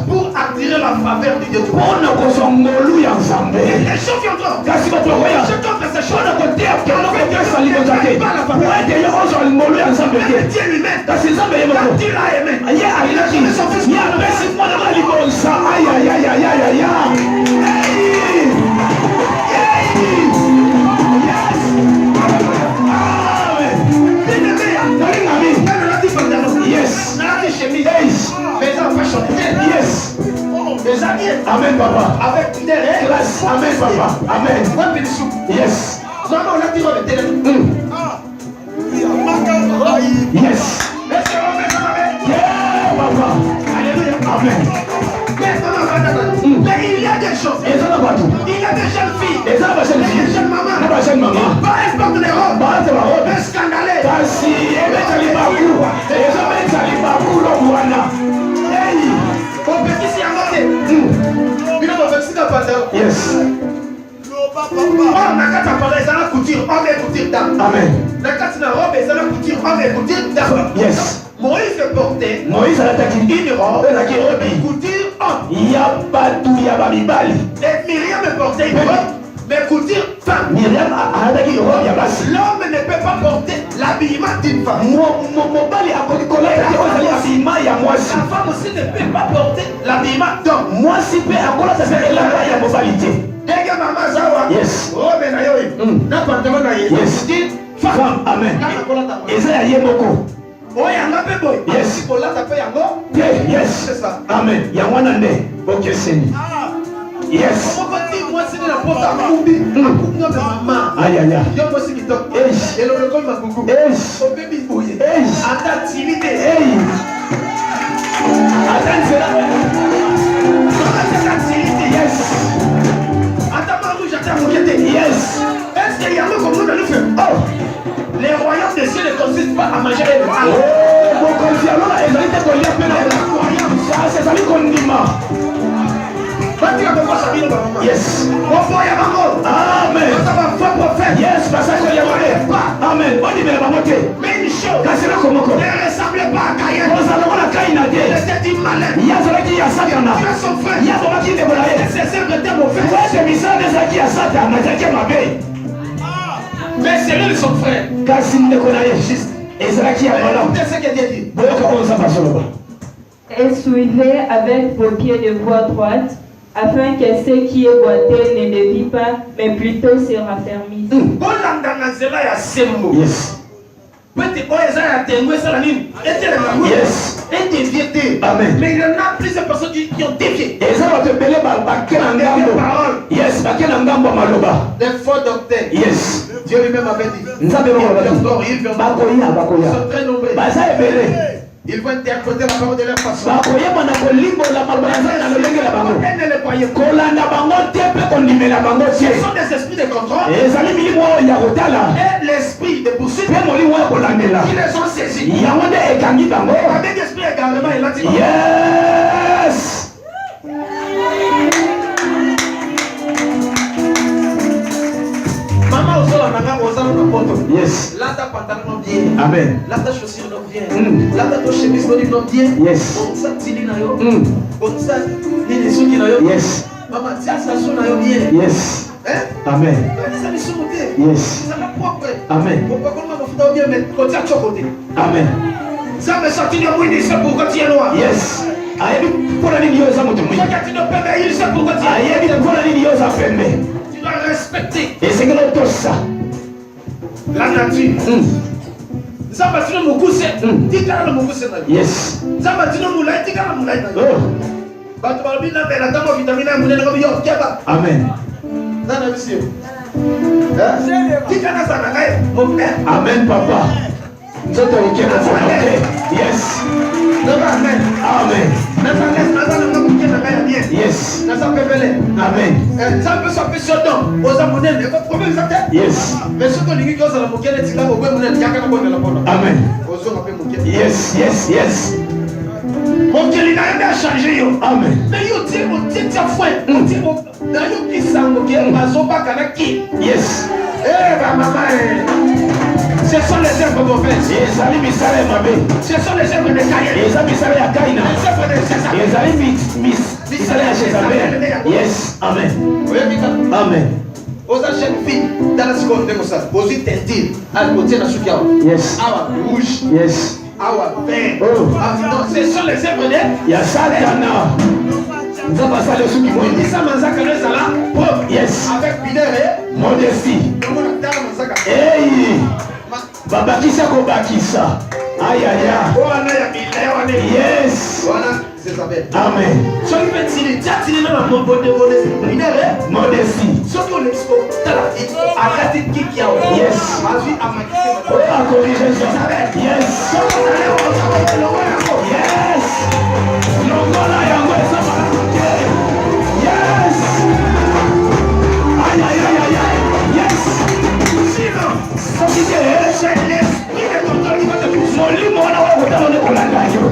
Pour attirer la faveur de Dieu. Les gens Je t'offre chose. On a côté à quel moment tu as sali dans ta tête. Ouais, tu es en train de mourir ensemble. Dieu lui-même. Quand c'est ça, mais Quand Dieu l'a aimé. il y a qui son fils. Il y a un merci pour la libération. Ça, aïe, aïe, aïe, aïe, aïe, aïe. Yes. Yes. Amen, papa. Avec des règles. Classe. Amen, papa. Amen. Yes. Maman, on a dit on était là. Yes. Yeah, papa. Alléluia. Amen. Mais il y a des choses. Et ça n'a pas tout. Il y a des jeunes filles. Et ça n'a pas jeune fille. Des jeunes mamans. N'a pas jeune maman. Pas elles portent les robes. Bah, c'est ma robe. Mais scandaleux. Kasi, ebetali bakulu. Et ça betali bakulu mwana. Hey. Au petit si en il a fait ça pantalon. Yes. Oh, na kata pala ezala couture, on est couture dame. Amen. Na kata na robe ezala couture, on est couture dame. Yes. Moïse portait Moïse alataki une robe, elaki robi. couture homme. Ya batu ya babibali. Et Myriam portait une robe, mais couture femme. Myriam alataki robi ya basi. L'homme ne peut pas porter l'habillement d'une femme. Mobali akoki kolataki ozali habillement ya mwasi. La femme aussi ne peut pas porter l'habillement d'homme. Mwasi mpe akolata mpe elamba ya mobali te. Dès que maman zawa, Yes. robe na yo, na pantalon na ye. Yes. Femme, amen. Eza ya ye moko. Oyanga pe boy. Yes. Kolata pe yango. Yes. C'est ça. Amen. Ya wana nde bokeseni. Yes. Comment dire moi c'est la porte à Kumbi. Kumbi na maman. Aïe aïe aïe. Yo moi c'est qui top. Hey. Et le comme ma coucou. Hey. Son bébé boye. Hey. Ata timide. Hey. Attends, c'est là. Ata timide. Yes. Ata ma rouge ata moquette. Yes. Est-ce qu'il y a un comme nous dans le feu? Oh. Les royaumes des cieux ne consistent pas à manger les Oh, bokonzi alona ezali te kolia mpe na royaume. Ezali kondima. Yes. Amen. Yes, parce que amen. Ondimela bango te. Kasi na komoko. Ozala na Kaina te. Ya azalaki ya Satana. Ya azalaki ndeko na ye. Wese misala ezalaki ya Satana ezalaki mabe. Mais c'est lui son frère. Kasi ndeko na ye ezalaki ya malamu. Boyoka oyo nzambe azoloba. Et suivez avec vos pieds de voie droite, afin que ce qui est boité ne dévie pas, mais plutôt se raffermisse. Yes. Yes. Amen. Mais il y en a plusieurs personnes qui ont dévié. Yes, Des faux docteurs. Yes. Dieu lui-même avait dit. Ils sont très nombreux. Ils vont interpréter la parole de leur façon. Ils sont des esprits de contrôle. Et l'esprit de poursuite. Ils les ont saisis. Et avec l'esprit également, il a dit. Yes. Maman aussi, on a yes. Là, ta pantalon bien. Amen. Là, ta chaussure bien. Là, ta chemise bien. Yes. Bon, ça, tili na yo. Bon, ça, ni les sous qui na yo. Yes. Maman, tiens, ça sonne na yo bien. Yes. Hein? Amen. Ça les sous bien. Yes. Ça va propre. Amen. Pourquoi qu'on m'a bien, mais quand tu as chocoté. Amen. Ça me sortit de mouille, c'est pour quand tu es noir. Yes. Ayebi pour la ligne yosa mutumui. Ça quand tu ne peux pas, il sait pour quand tu es. Ayebi pour la ligne yosa pembe. Tu dois respecter. Et c'est que l'autre ça. La nature. Zabatino mukuse. Tika na mukuse na. Yes. Zabatino mulai tika na mulai na. Batu balbina bela tamo vitamina munene ko yo keba. Amen. Nana monsieur. Tika na sana kai. Amen papa. Nzoto ukena sana. Yes. Amen. Amen. Nasa mukena kai bien. Yes. Nasa pepele. Amen. Ça peut s'appeler Sodom. Oza munene ko problème ça. Yes. Mais ce que nous disons la mukena tika ko munene yaka na bonne la bonne. Amen. Ozo ko mukena. Yes, yes, yes. Mon Dieu, il n'a rien changé. Amen. Mais yo dit, mon Dieu, tu as fait. Mon Dieu, dans yo qui s'en moque, mazo pas kanaki. Yes. Eh, ma maman, ce sont les œuvres mauvaises. Yes, ali misale mabe. Ce sont les œuvres de Caïn. Yes, ali misale ya Kaina. Les œuvres de César. Yes, ali misale ya Jezabel. Yes, amen. Oui, Mika. Amen. Aux jeune fille dans la seconde. côté la soukia. Yes. Awa rouge. Yes. Awa vert. Oh. Non, ce sont les œuvres de. Il y a Satana. Nous avons passé les sous qui vont dire ça, Manzaka, les ala. Pauvre. Yes. Avec pideur et modestie. Hey. Babakisa ko bakisa. Aïe aïe aïe. Yes. Voilà, c'est ça. Amen. Ce qui fait tirer, tirer même mon bonne modestie. Ce qu'on exporte là, arrêtez qui a. Yes. Ma vie a marqué. À corriger ça. Yes. Yes. Longola yango ça va. Yes. Aïe aïe aïe aïe. Yes. Sinon, ça dit que c'est l'esprit de contrôle qui va te pousser. Molimo na wa kutana na kulangayo.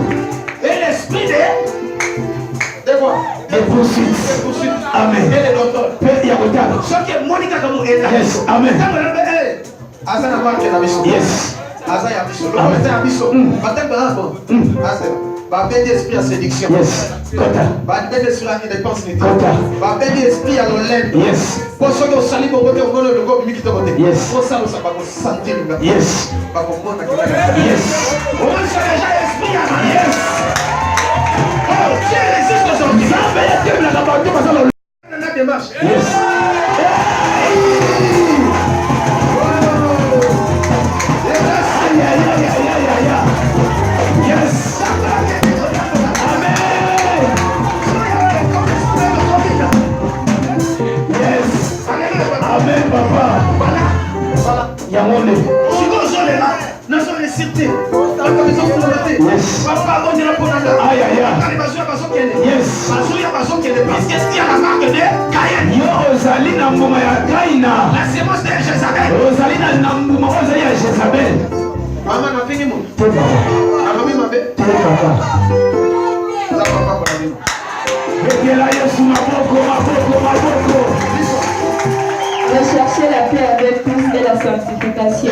Et l'esprit de quoi? Des poursuites. Amen. Et les contrôles. Il y a autant. Ce qui est Monica comme est là. Yes. Amen. Azana marque la mission. Yes. Azaya mission. Le matin à mission. Matin par bon. Azana. Va bien d'esprit à séduction. Yes. Kota. Va bien d'esprit à dépense. Kota. Va bien d'esprit à l'olène. Yes. Pour ceux qui ont sali pour côté, on va le go miki de côté. Yes. Pour ça, ça va vous sentir le gars. Yes. Va comprendre que yes. On va se déjà esprit à la. Yes. Oh, Dieu résiste aujourd'hui. Ça va être la campagne parce que la démarche. Yes. Amen, papa. Voilà. Yamone. Si vous avez là, nous sommes récités. La commission de l'autorité. Yes. Papa, on est là pour nous. Aïe, aïe, aïe. Yes. Parce qu'est-ce qu'il y a la marque de Caïn? Yo, Ozali na mbuma ya Kaina. La sémence de Jézabel. Ozali na mbuma ozali ya Jézabel. Maman n'a fini mon. Te papa. La famille m'a fait. Te papa. Ça papa pour la vie. Bekela Yesu maboko. Recherchez la paix avec tous et la sanctification.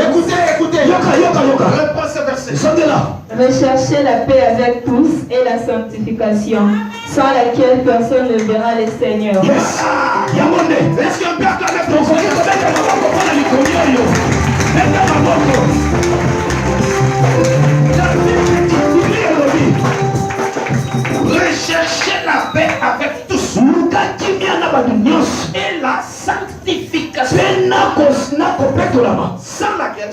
Écoutez. Yoka. Réponse verset. Recherchez la paix avec tous et la sanctification, sans laquelle personne ne verra le Seigneur. Yes. Yamone. Est-ce qu'un père doit mettre ton côté recherchez la paix avec tous. Et la sanctification. Sans laquelle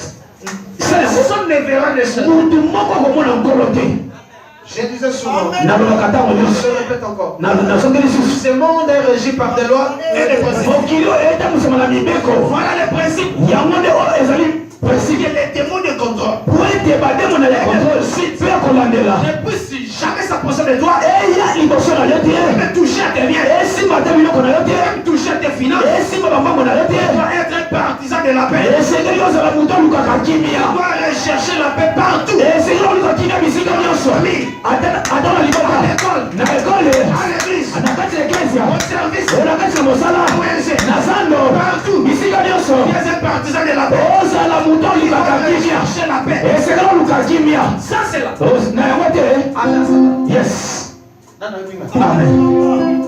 personne ne verra le Seigneur. Je disais souvent, je répète encore, ce monde est régi par des lois et des principes. Voilà les principes. Que les démons de contrôle. Depuis si jamais ça possède les doigts, même toucher à tes biens, même toucher à tes finances, tu dois être un partisan de la paix. Tu dois rechercher la paix partout. À l'école, à l'église, au service, partout. Tu es un partisan de la paix. Chercher la paix. Ça c'est la paix. Yes. Amen.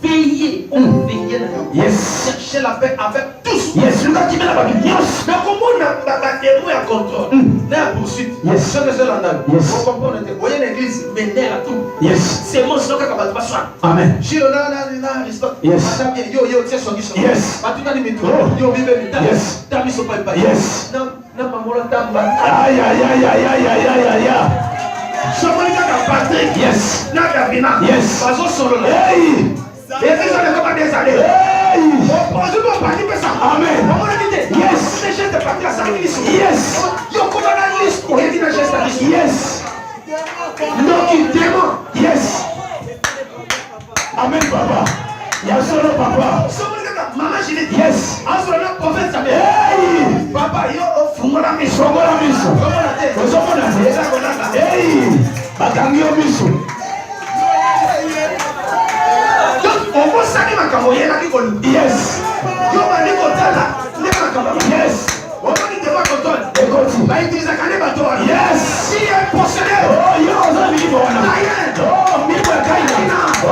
Veillez. Yes. Chercher la paix avec tous. Yes. Mais comment on a démon à contrôle? La poursuite. Yes. Ce que c'est l'andal. Yes. Vous comprenez? Vous voyez l'église mener à tout. Yes. C'est mon sinon qu'on va pas soin. Amen. Yes. Yo, tiens son guichon. Yes. Yo, vive yes. T'as son pas. Yes. Non, maman, t'as aïe. Patrick. Yes. Nagavina. Yes. Bazo solo là. Hey. Et c'est ça les copains des années. Hey. Bonjour, on parle de ça. Amen. Maman a dit. Yes. Les gestes de partir à 5 minutes. Yes. Yo, comment la liste? On dit les gestes à liste. Yes. Donc il dément. Yes. Amen, papa. Y'a solo papa. Maman, je l'ai dit. Yes. En ce moment, prophète, ça Hey. Papa, yo, fungola miso. Fungola miso. Hey. Bakangi miso. On va saluer ma camoye là qui colle. Yes. Yo, ma dit kotala. Yes. On va dire que ma kotole. Écoute. Bah, il dit ça quand même toi. Yes. Si un possédé. Oh, yo, on a mis bon. Oh, mi kwa kaina. Oh,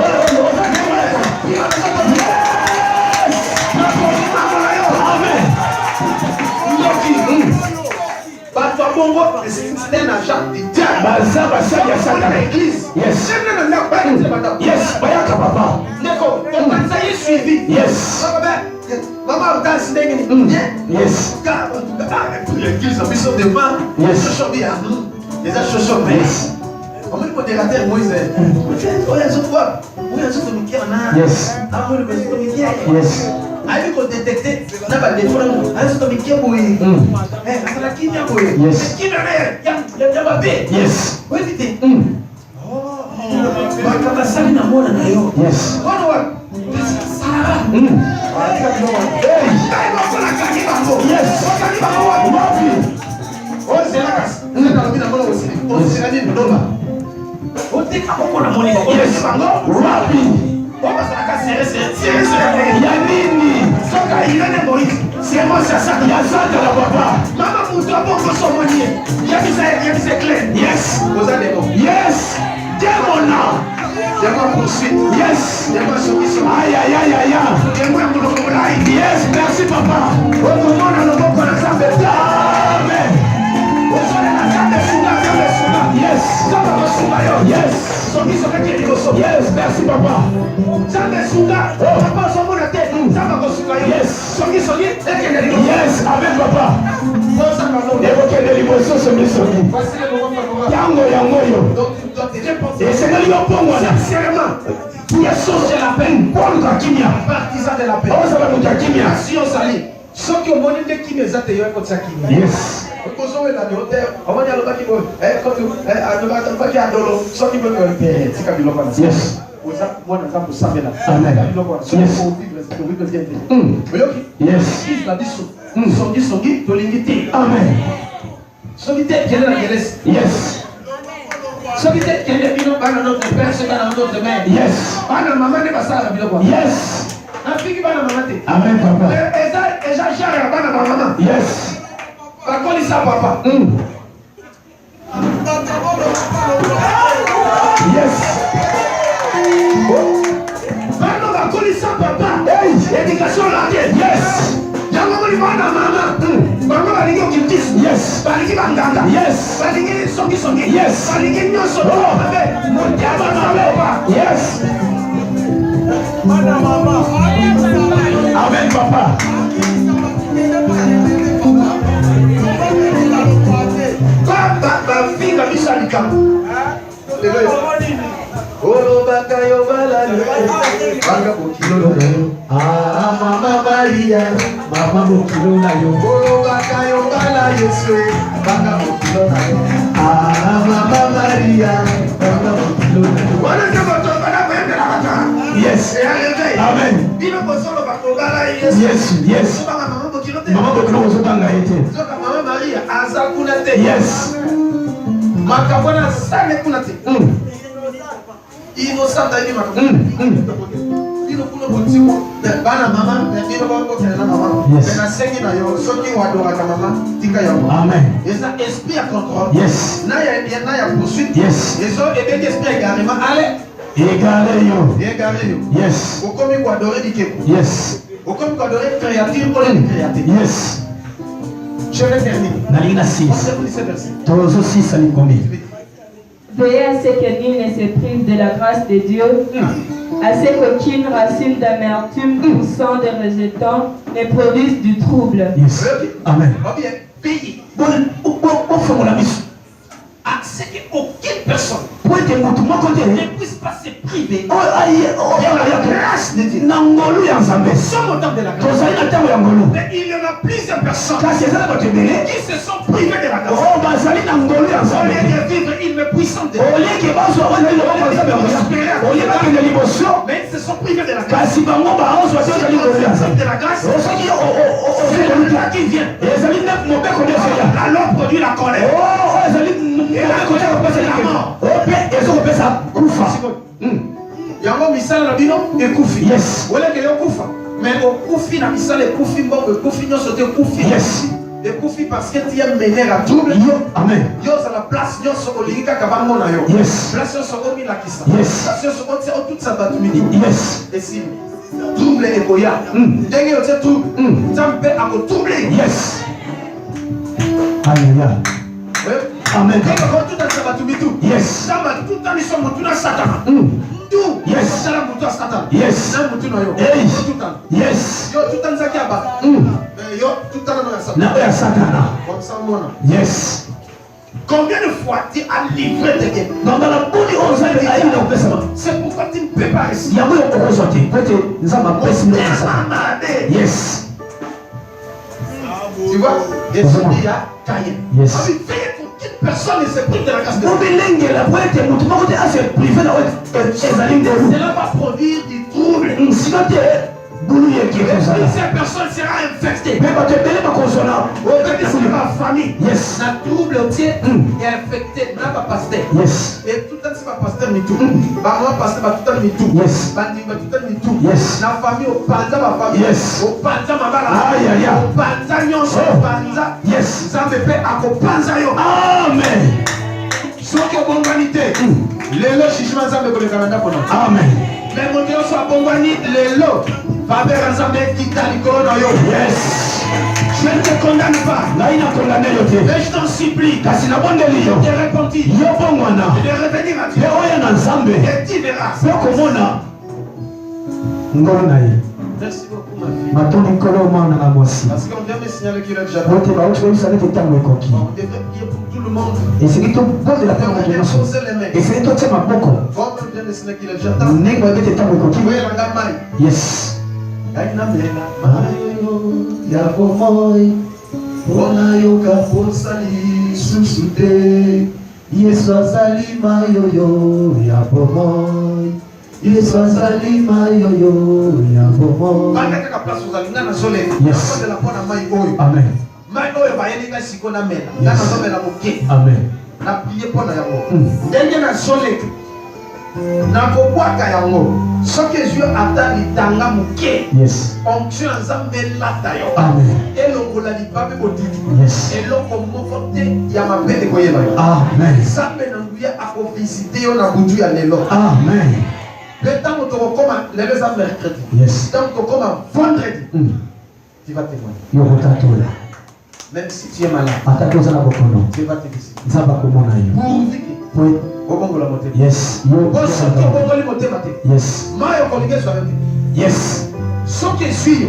Amen. l'église. Yes. Yes. Bayaka papa. Yes. Maman, danse Yes. L'église, on mission devant. Yes. Yes. On met le modérateur Moïse. Yes. Yes. Aïe qu'on détecte, n'a pas de défaut. Aïe c'est comme qui est bouillé. Asala qui vient bouillé. Yes. Qui vient y'a babé. Yes. Oui vite. Bakaba sali na mona na yo. Yes. Wana Sarah. Hey. Aïe bon ça la kaki bango. Yes. Kaki bango wa. Wapi. Oh c'est la casse. Na lobina mona aussi. Oh c'est la ni ndoba. O te ka ko na moni. Yes. Bango. Wapi. On va ça la casse. C'est Yanini. Soka Irene Moïse, c'est moi c'est ça. Ya santa la papa. Maman Moussa Bongo Somonier. Y'a qui c'est clair. Yes. Vous avez des mots. Yes. Demona. Y'a moi poursuite. Yes. Y'a moi soumission. Aïe aïe aïe aïe aïe. Y'a moi Moulokoulaï. Yes. Merci papa. Au moment où nous avons la salle de Amen. vous allez la salle de Souga. Yes. Ça va me souga. Yes. Yes. Merci papa. Ça me souga. Papa, son monde à tête. Ça va me souga. Yes. Yes. Amen papa. Évoquez des émotions sur mes souvenirs. Voici le moment favorable. Yango yo. Donc tu dois te répondre. Et c'est le bon moi là. Sincèrement. Pour sortir la peine. Pour le kakimia. Partisan de la paix. Oh ça va nous kakimia. Si on s'allie. Ceux qui ont monté des kimia, ça te y a un ça Yes. Yes. Amen. Yes. Yes. Amen, papa. Yes. Papa. Yes. Éducation là. Yes. Yes. Yes. Amen, papa. Mama Maria, Mama Bokilo na yo. Mama Maria, Yes. Amen. Yes. Yes. Mama Bokilo ozotanga ete. Mama Maria, azakunate. Yes. Makabona sale kunate. Innocent d'ailleurs bana mama bino bongo tena mama na sengi na yo soki wadora ka mama tika yo amen esa esprit à contrôle yes na ya poursuite yes eso ebe esprit également allez égaré yo yes okomi ko adorer dikeko yes okomi ko adorer créature pour les créature yes je vais terminer na lina 6 tozo 6 ali komi. Veillez à ce que nul ne se prive de la grâce de Dieu, à ce qu'aucune racine d'amertume poussant de rejetant ne produise du trouble. Yes. Amen. Pays. À ce qu'aucune personne ne puisse pas se priver de la grâce de Dieu. Sommes au temps de la grâce. Mais il y en a plusieurs personnes qui se sont privées de la grâce. Au lieu de vivre une puissante de mais ils se sont privés de la grâce. De la grâce, c'est là qui vient. Alors produit la colère. Yango misala na bino ekufi. Yes. Wala ke yokufa. Mais okufi na misala ekufi mbongo ekufi nyoso te ekufi. Yes. Ekufi parce que tu es mené à double. Amen. Yo za la place nyoso olingika kabango na yo. Yes. Place nyoso omi la kisa. Yes. Place nyoso otia toute sa batumini. Yes. Et si double ekoya. Ndenge yo te tout. Tampe ako double. Yes. Alléluia. Amen. Yes. Yes. Yes. Yes. Yes. Combien de fois tu as livré tes gains? C'est pourquoi tu ne peux pas rester. Yes. Tu vois? Et celui a Caïn. Yes. Personne ne se prive de la grâce de Dieu. Cela va produire du trouble. Cette personne sera infectée. Ma famille, yes. La trouble entier est infecté. N'a pas pasteur. Yes. Et tout le temps, c'est pas pasteur ni tout. Maman pasteur, pas tout le temps ni tout. Yes. Bandi, pas tout le temps ni tout. Yes. La famille, au panza, ma famille. Yes. Au panza, ma bala. Aïe, aïe, aïe. Au panza, nyonso, au panza. Yes. Ça me fait à panza yo. Amen. Soki obongwanite. Lelo shishima nzambe koleka na ndako na. Amen. Mais mon Dieu soit bongwani lelo. Faveur nzambe kita likolo na yo. Yes. Je ne te condamne pas. Mais je t'en supplie. De te repentir. De revenir à Dieu. Et tu verras. Merci beaucoup ma fille. Parce qu'on vient me signaler qu'il a déjà on devrait prier pour tout le monde. Et c'est qui te pose la On devrait déposer les mains. et c'est toi qui m'as beaucoup. Comme on vient de signaler qu'il a déjà Yes. Yesu azali mayoyo ya bomoi. Yesu azali mayoyo ya bomoi. Yes. Amen. Amen. nakobwaka yango soki ezwi ata litanga moke Yes. onction ya nzambe elata yo Amen. elongola lipape bodidi Yes. eloko moko te ya mabe ekoyeba yo Amen. nzambe na nguya akovisite yo na butu ya lelo Amen. mpe ntango tokokoma lelo eza mercredi Yes. ntango tokokoma vendredi tu vas témoigner Yokotatola. même si tu es malade Atatoza na bokono. tu vas te visiter Nzaba komona yo. pourvu que Oui. obongola motema Yes. soki obongoli motema te Yes. mai okolinga ezwa yo te Yes. soki ezwi yo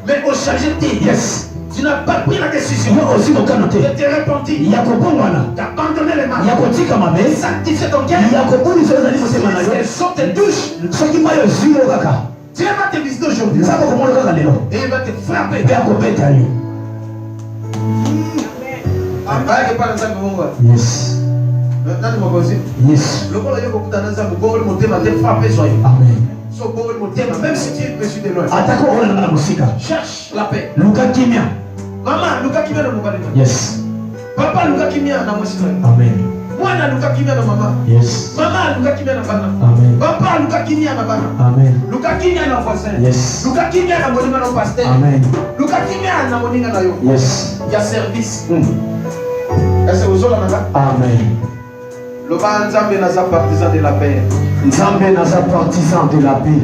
mais ocharge te Yes. tu n'as pas pris la décision Yo aussi mokano te. de te repentir Yakobongwana. d'abandonner les mains Yakotika mabe. sanctifier ton cœur Yakobonisa ezali motema na yo. et sort tes douches Soki mayo ezwi yo kaka. Dieu va te visiter aujourd'hui Nzaba komona kaka lelo. et il va te frapper Mpe akobeta yo. abayeke mpa na nzambe bongo Yes. nani mokonzi Yes. lokola yo kokuta na nzambe bongoli motema te frappe ezwa yo Amen. so bongoli motema même si tu es reçu de loin Atako olanda na musika. cherche la paix Luka kimia. mama luka kimia na mobali na Yes. papa luka kimia na mwasi na yo Amen. mwana luka kimia na mama Yes. mama luka kimia na bana Amen. papa luka kimia na bana Amen. luka kimia na voisin Yes. luka kimia na moninga na pasteur Amen. luka kimia na moninga na yo Yes. ya service est-ce que ozola nanga Amen. loba nzambe naza partisan de la paix Nzambe naza partisan de la paix.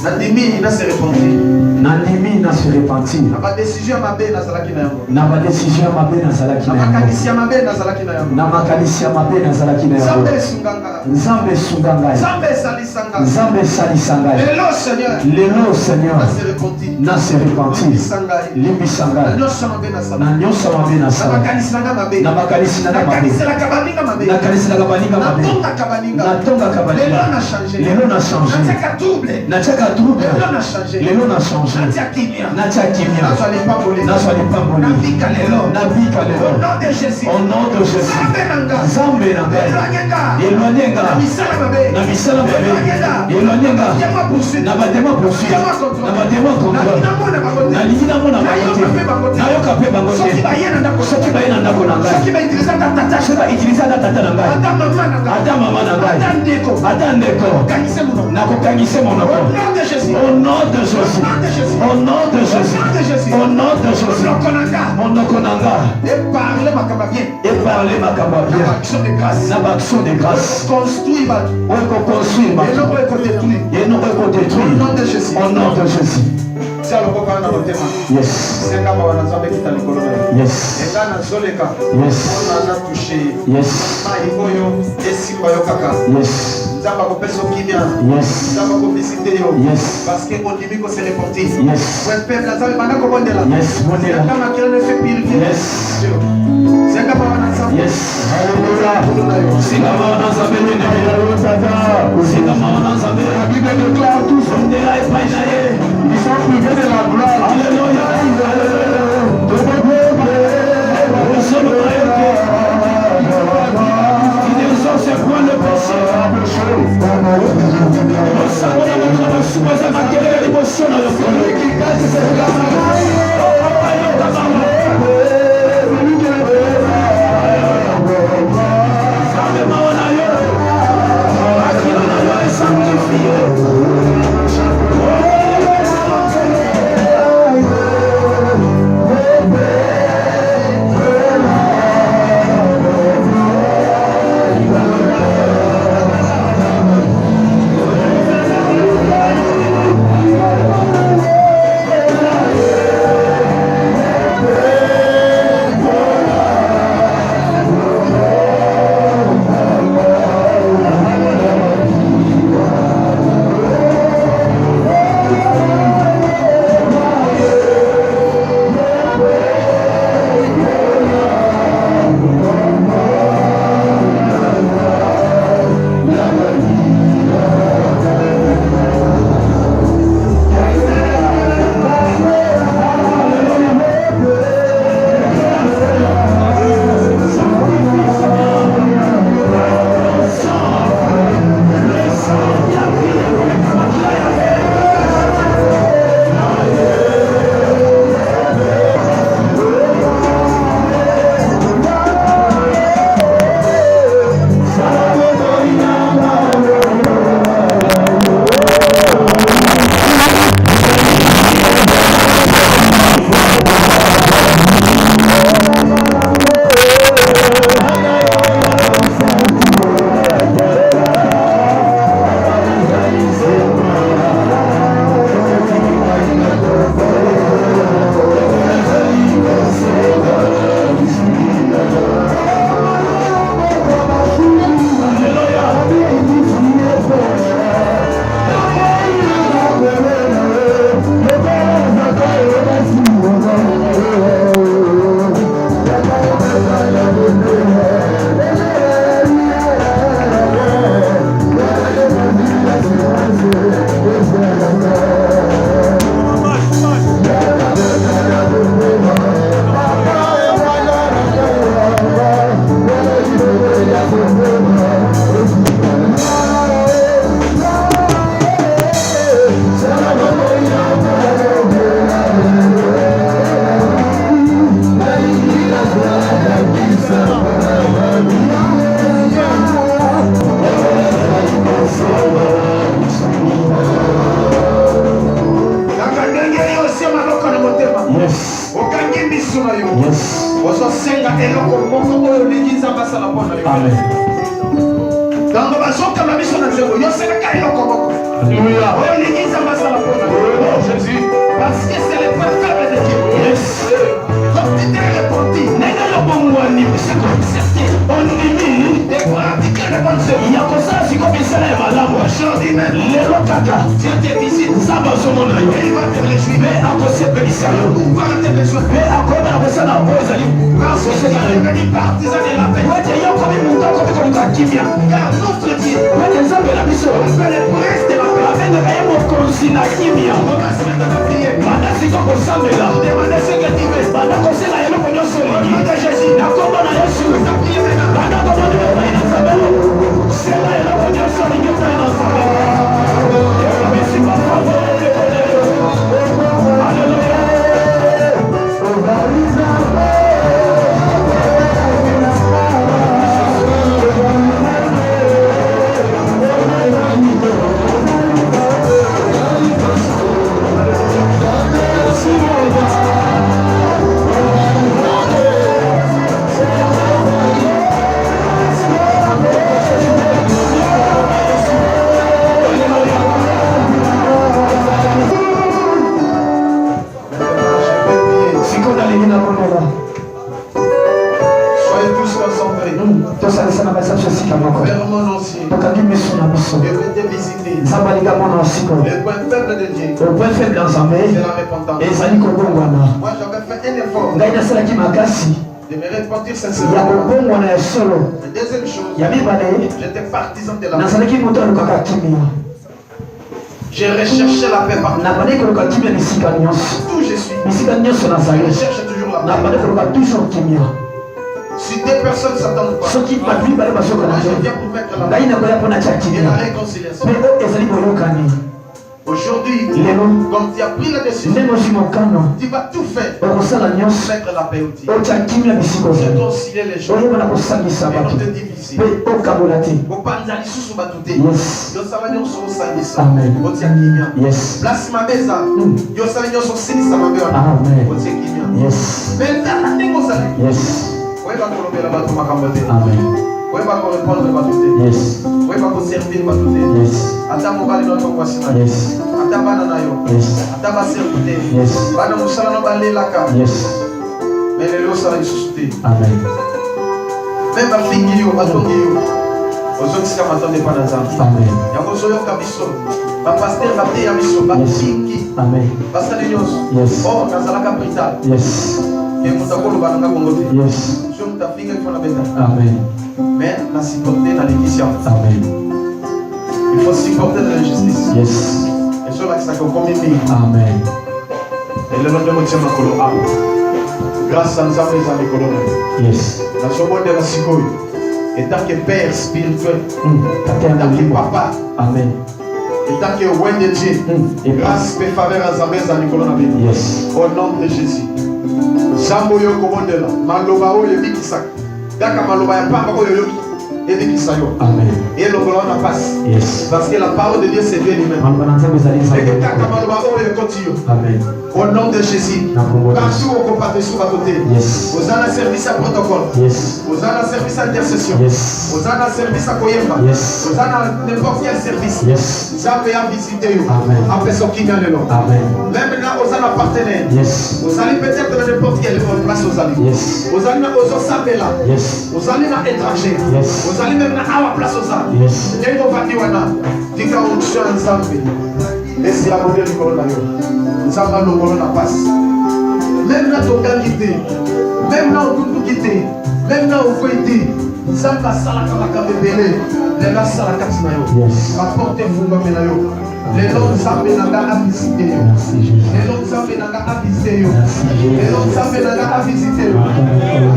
nandimi na se repentir Nandimi na se repentir. na ba décision mabe nazalaki na yango Na ba décision mabe nazalaki na na yango. makanisi ya mabe nazalaki na yango Na makanisi ya mabe nazalaki na yango. nzambe esunganga Nzambe esunga ngai. nzambe esalisanga Nzambe esalisa ngai. lelo seigneur Lelo Seigneur na se repentir na se repentir. limbisa ngai Limbisa na ngai. nyonso mabe nasala Na nyonso mabe na nasala. makanisi nanga mabe Na makanisi nanga mabe. nakaniselaka baninga mabe Nakaniselaka baninga mabe. natongaka baninga Natongaka baninga. lelo na change Lelo na change. natiaka double Natiaka trouble. lelo na change Lelo na change. natia kimia Natia kimia. nazwa lipamboli Nazwa lipamboli. nabika lelo Nabika au lelo. nom de Jésus Au nom de Jésus. nzambe nanga Nzambe na ngai. elwanyenga Elwanyenga. na misala mabe Na misala mabe. elwanyenga Elwanyenga. yama poursuite Na batema poursuite. Na batema contrôle. nalinamona bango te Nalingi namona bango te. Nayoka pe bango te. soki baye na ndako Soki baye na ndako na ngai. soki bautiliza tata Soki bautiliza na tata na ngai. ata mama na ngai Ata mama na ngai. ata ndeko Ata ndeko. okangise monoko Nakokangise monoko. au nom de Jésus Au nom de Jésus. Au nom de Jésus. Au nom de Jésus. monoko na nga Monoko na nga. eparle makambo bien Et parler makambo ya bien. action de grâce Na baction de grâce. construit bato Oyo koconstruire bato. eloko ekodétruire Et non au détruire. nom de Jésus Au nom de Jésus. Yes. Yes. Yes. Yes. Nzamba kopesa kimia. Yes. Nzamba kopesite yo. Yes. Parce que on dit que c'est le porté. Yes. Ouais, peuple la nzamba bana kobondela. Yes, bondela. Kama kile fait purifier. Yes. C'est kama wana nzamba. Yes. Hallelujah. Sina wana nzamba ni ndio tata. Sina wana nzamba. La Bible déclare tout bondela et pas naé. Ils sont privés de la gloire. Alléluia. Tout le peuple. Nous sommes c'est quoi le péché? peut te visiter. Le point faible de Dieu, au point faible ensemble, c'est la repentance. et ça dit qu'on Moi, j'avais fait un effort de me repentir sincèrement. La deuxième chose, j'étais partisan de la paix. J'ai recherché la paix partout. Où je suis, je recherche toujours la paix. Si deux personnes s'attendent pas, moi je viens pour mettre la paix et la réconciliation. Aujourd'hui, comme tu as pris la décision, tu vas tout faire pour mettre la paix au tir. Réconcilier les gens et non te diviser. Place ma beza, yo sala nyoso sinisa mabe wana. Otie kimia. Benda ndingo sala. Weba kolobela bato makambo te. Weba ko répondre bato te. Weba ko servir bato te. Ata mobali no tongwa sima. Ata bana na yo. Ata ba servir. Bana musala no balelaka. Mais lelo sala isusuti. Amen. Même ba fingi yo batongi yo. Ozotika matonde pa na Nzambe. Amen. Yango soyo kabiso. Ba pasteur ba te ya biso ba fingi. Amen. Pasteur nyos. Oh, nazalaka prita. Et mutakolo bananga bongote. Je mutafinga kwa na benda. Amen. Mais la supporter dans l'émission. Amen. Il faut supporter de l'injustice. Et sur la ça comme amen. Et le nom de mon Dieu makolo am. Grâce à nous les amis colonel. La seconde de la sikoy. Et tant que père spirituel, tant que papa, amen. Et tant que roi de Dieu, grâce et faveur à Zambé Zanikolo Nabi. Au nom de Jésus. Zambo yo komondela, maloba oyo bikisaka. Daka maloba ya pamba oyo yoki. Et bikisayo. Amen. Et le colon na passe. Parce que la parole de Dieu c'est bien lui-même. Et que daka maloba oyo continue. Amen. Au nom de Jésus. Partout au combat de sous côté. Aux ana service à protocole. Aux ana service à intercession. Aux ana service à koyemba. Aux ana n'importe quel service. Zambé a visité yo. Après son qui vient le nom. Même là aux ana partenaires. Aux allez peut-être dans n'importe quelle place aux allez. Aux allez aux Zambé là. Aux allez na étranger. Aux allez même na awa place aux allez. Et on va dire wana. Dika onction Zambé. Et c'est la modèle du colon yo. Zamba le colon na passe. Même là ton gars quitté. Même là on tout quitté. Même là on fait été. Zamba salaka makabebele. Les là salaka tinayo. Apportez vous comme là yo. Les noms Zambé nanga a visité yo. Les noms Zambé nanga a visité yo. Les noms Zambé nanga a visité yo.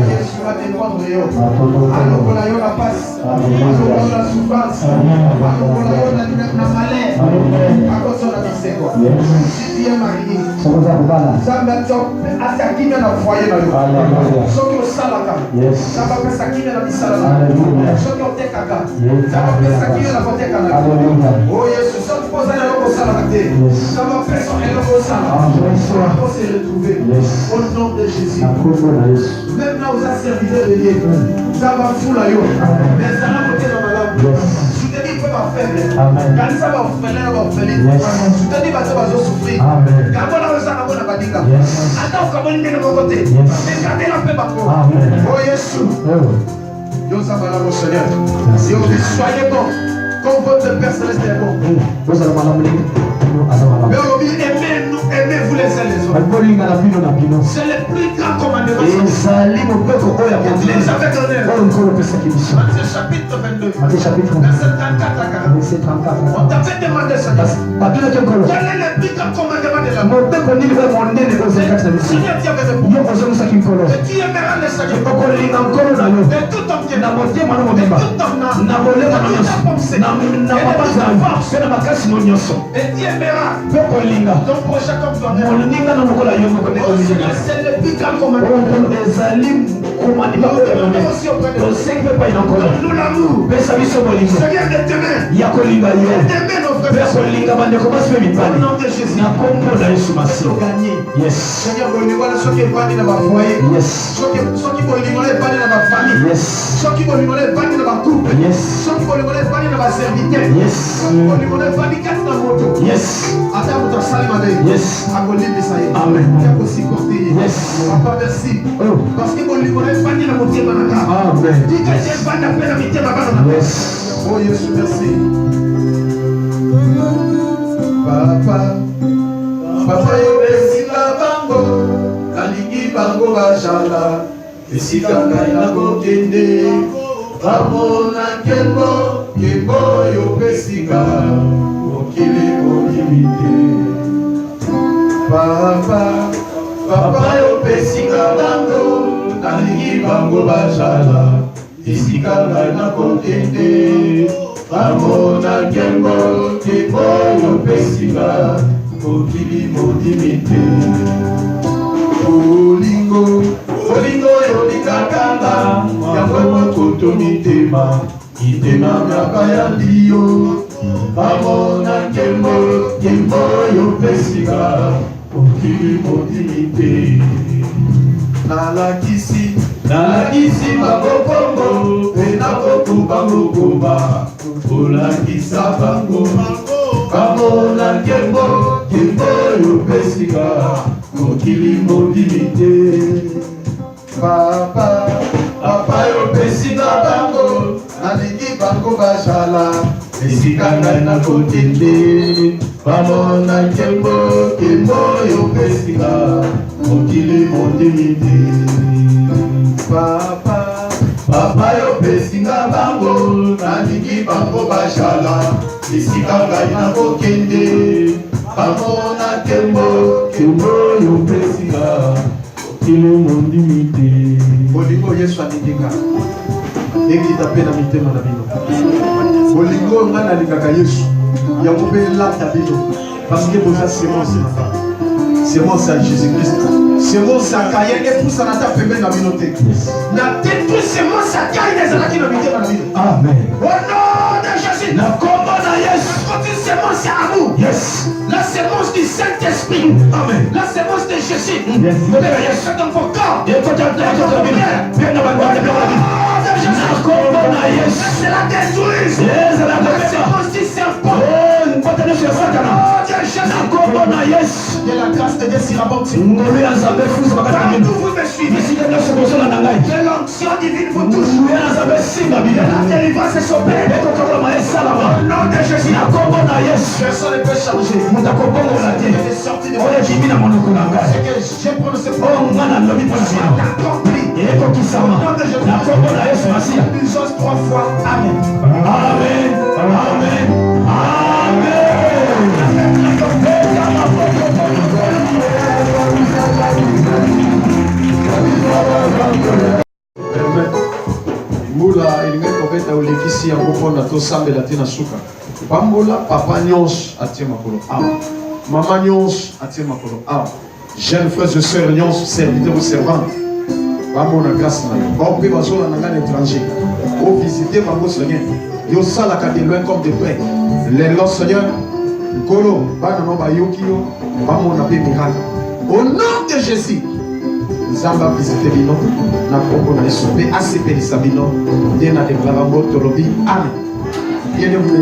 Jésus va défendre yo. Alors qu'on a yo la passe. Alors qu'on a la souffrance. Alors qu'on a yo la malheur. À cause de la vie quoi. Si tu es marié. Zambé attaque na foyer na yo. Ceux qui ont salaka. Ça va faire ça qui na bisalala. Ceux qui ont tekaka. Ça va faire ça qui na kotekana. Oh Jésus, ça pose ça va faire son éloge au sang. On s'est retrouvé au nom de Jésus. Même là, vous avez servi de Dieu. Ça va fouler là. Mais ça va monter dans ma langue. Je te dis, il faut pas faire. Quand ça va faire, là, va faire. Je te dis, va souffrir. Quand on a ça, on a pas dit. Attends, comment il est de mon côté. Mais gardez la paix, ma pauvre. Oh Jésus. Dieu ça va là, mon Seigneur. Soyez bon. Comme votre Père Céleste est bon. Mais on dit aimez-nous, aimez-vous les uns les autres. C'est le plus grand commandement. Les avait donné. Matthieu chapitre 22. Verset 34 à 40. On t'avait demandé ça. Quel est le plus grand commandement de l'amour? Seigneur, tu avais répondu. Et tu aimeras les sacrifices. Et tout ton cœur. Et tout ton âme. Et tu aimeras ton prochain comme toi-même. C'est le plus grand commandement. Nous l'amour. Seigneur de demain. D'aimer nos frères. Au nom de Jésus. Seigneur, ceux qui sont dans ma foyer. Ceux qui sont dans ma famille. Ceux qui sont dans ma couple. Ceux qui sont dans ma serviteur. Ceux qui sont dans ma moto. Attends, vous t'en amen. Papa, merci. Parce que vous avez pas dit la moitié de la Oh Yesu, merci. Papa, papa yo esika bango, nalingi bango bajala, esika ngai nakokende, bamona nkembo, nkembo yo pesika, mokili molimite. Papa, papa yo pesika bango, nalingi bango bajala, esika ngai nakokende, bamona nkembo, nkembo yo pesika, mokili molimite. Olingo, olingo yo likakanga, yango mokoto mitema, mitema myaka ya liyo, bamona nkembo, nkembo yo pesika, mokili molimite. Nalakisi bakokombo, pe nakokuba mokoba, olakisa bango, bamona nkembo, nkembo yo pesika, mokili molimite. Papa, papa yo pesika bango, nalingi bango bajala, esika ngai nakokende, bamona nkembo, nkembo yo pesika, mokili molimite. Papa, papa yo pesika bango, nalingi bango bajala, esika ngai nakokende, bamona nkembo, nkembo yo pesika, mokili molimite. Bolingo Yesu aninginga, ekita pe na mitema na bino. Bolingo nga nalingaka Yesu, yango mpe elata bino, parce que boza semence na semence à Jésus-Christ. Semence à Kayen et pousse à ta pembe na bino te. Na détruit semence à Kayen ezalaki na mitema na bino. Amen. Au nom de Jésus. Na kombo na Yesu. Une semence à amour. Yes. La semence du Saint-Esprit. Amen. La semence de Jésus. Yes. Yes. Dans vos corps. Et quand tu as bien dans ma boîte, c'est la détruise. Yes. La semence du serpent. Oh, pas de chez Satan. De la grâce de Dieu s'irabonde. Quand vous me suivez, que l'onction divine vous touche. La délivrance est sauvée. Au nom de Jésus. Personne ne peut changer. Je suis sorti de moi. C'est que j'ai prononcé pour vous. Accompli. Au nom de Jésus. Plusieurs 3 fois. Amen. Amen. Amen. Amen. Mula elingai kobeta olekisi yango mpona tosambela te na suka. Pambola papa nyonso atie makolo awa, mama nyonso atie makolo awa, jeunes frères et sœurs nyonso, serviteurs ou servantes, bamona grâce na yo. Bao mpe bazola na ngai étranger ovisite bango Seigneur, yosalaka de loin comme de près. Lelo Seigneur nkolo bana no bayoki yo bamona mpe miracle. Au nom de Jésus, Nzambe avisite bino na kombo na Yesu mpe asepelisa bino nde na deklara ngo tolobi amen. Bien aimé.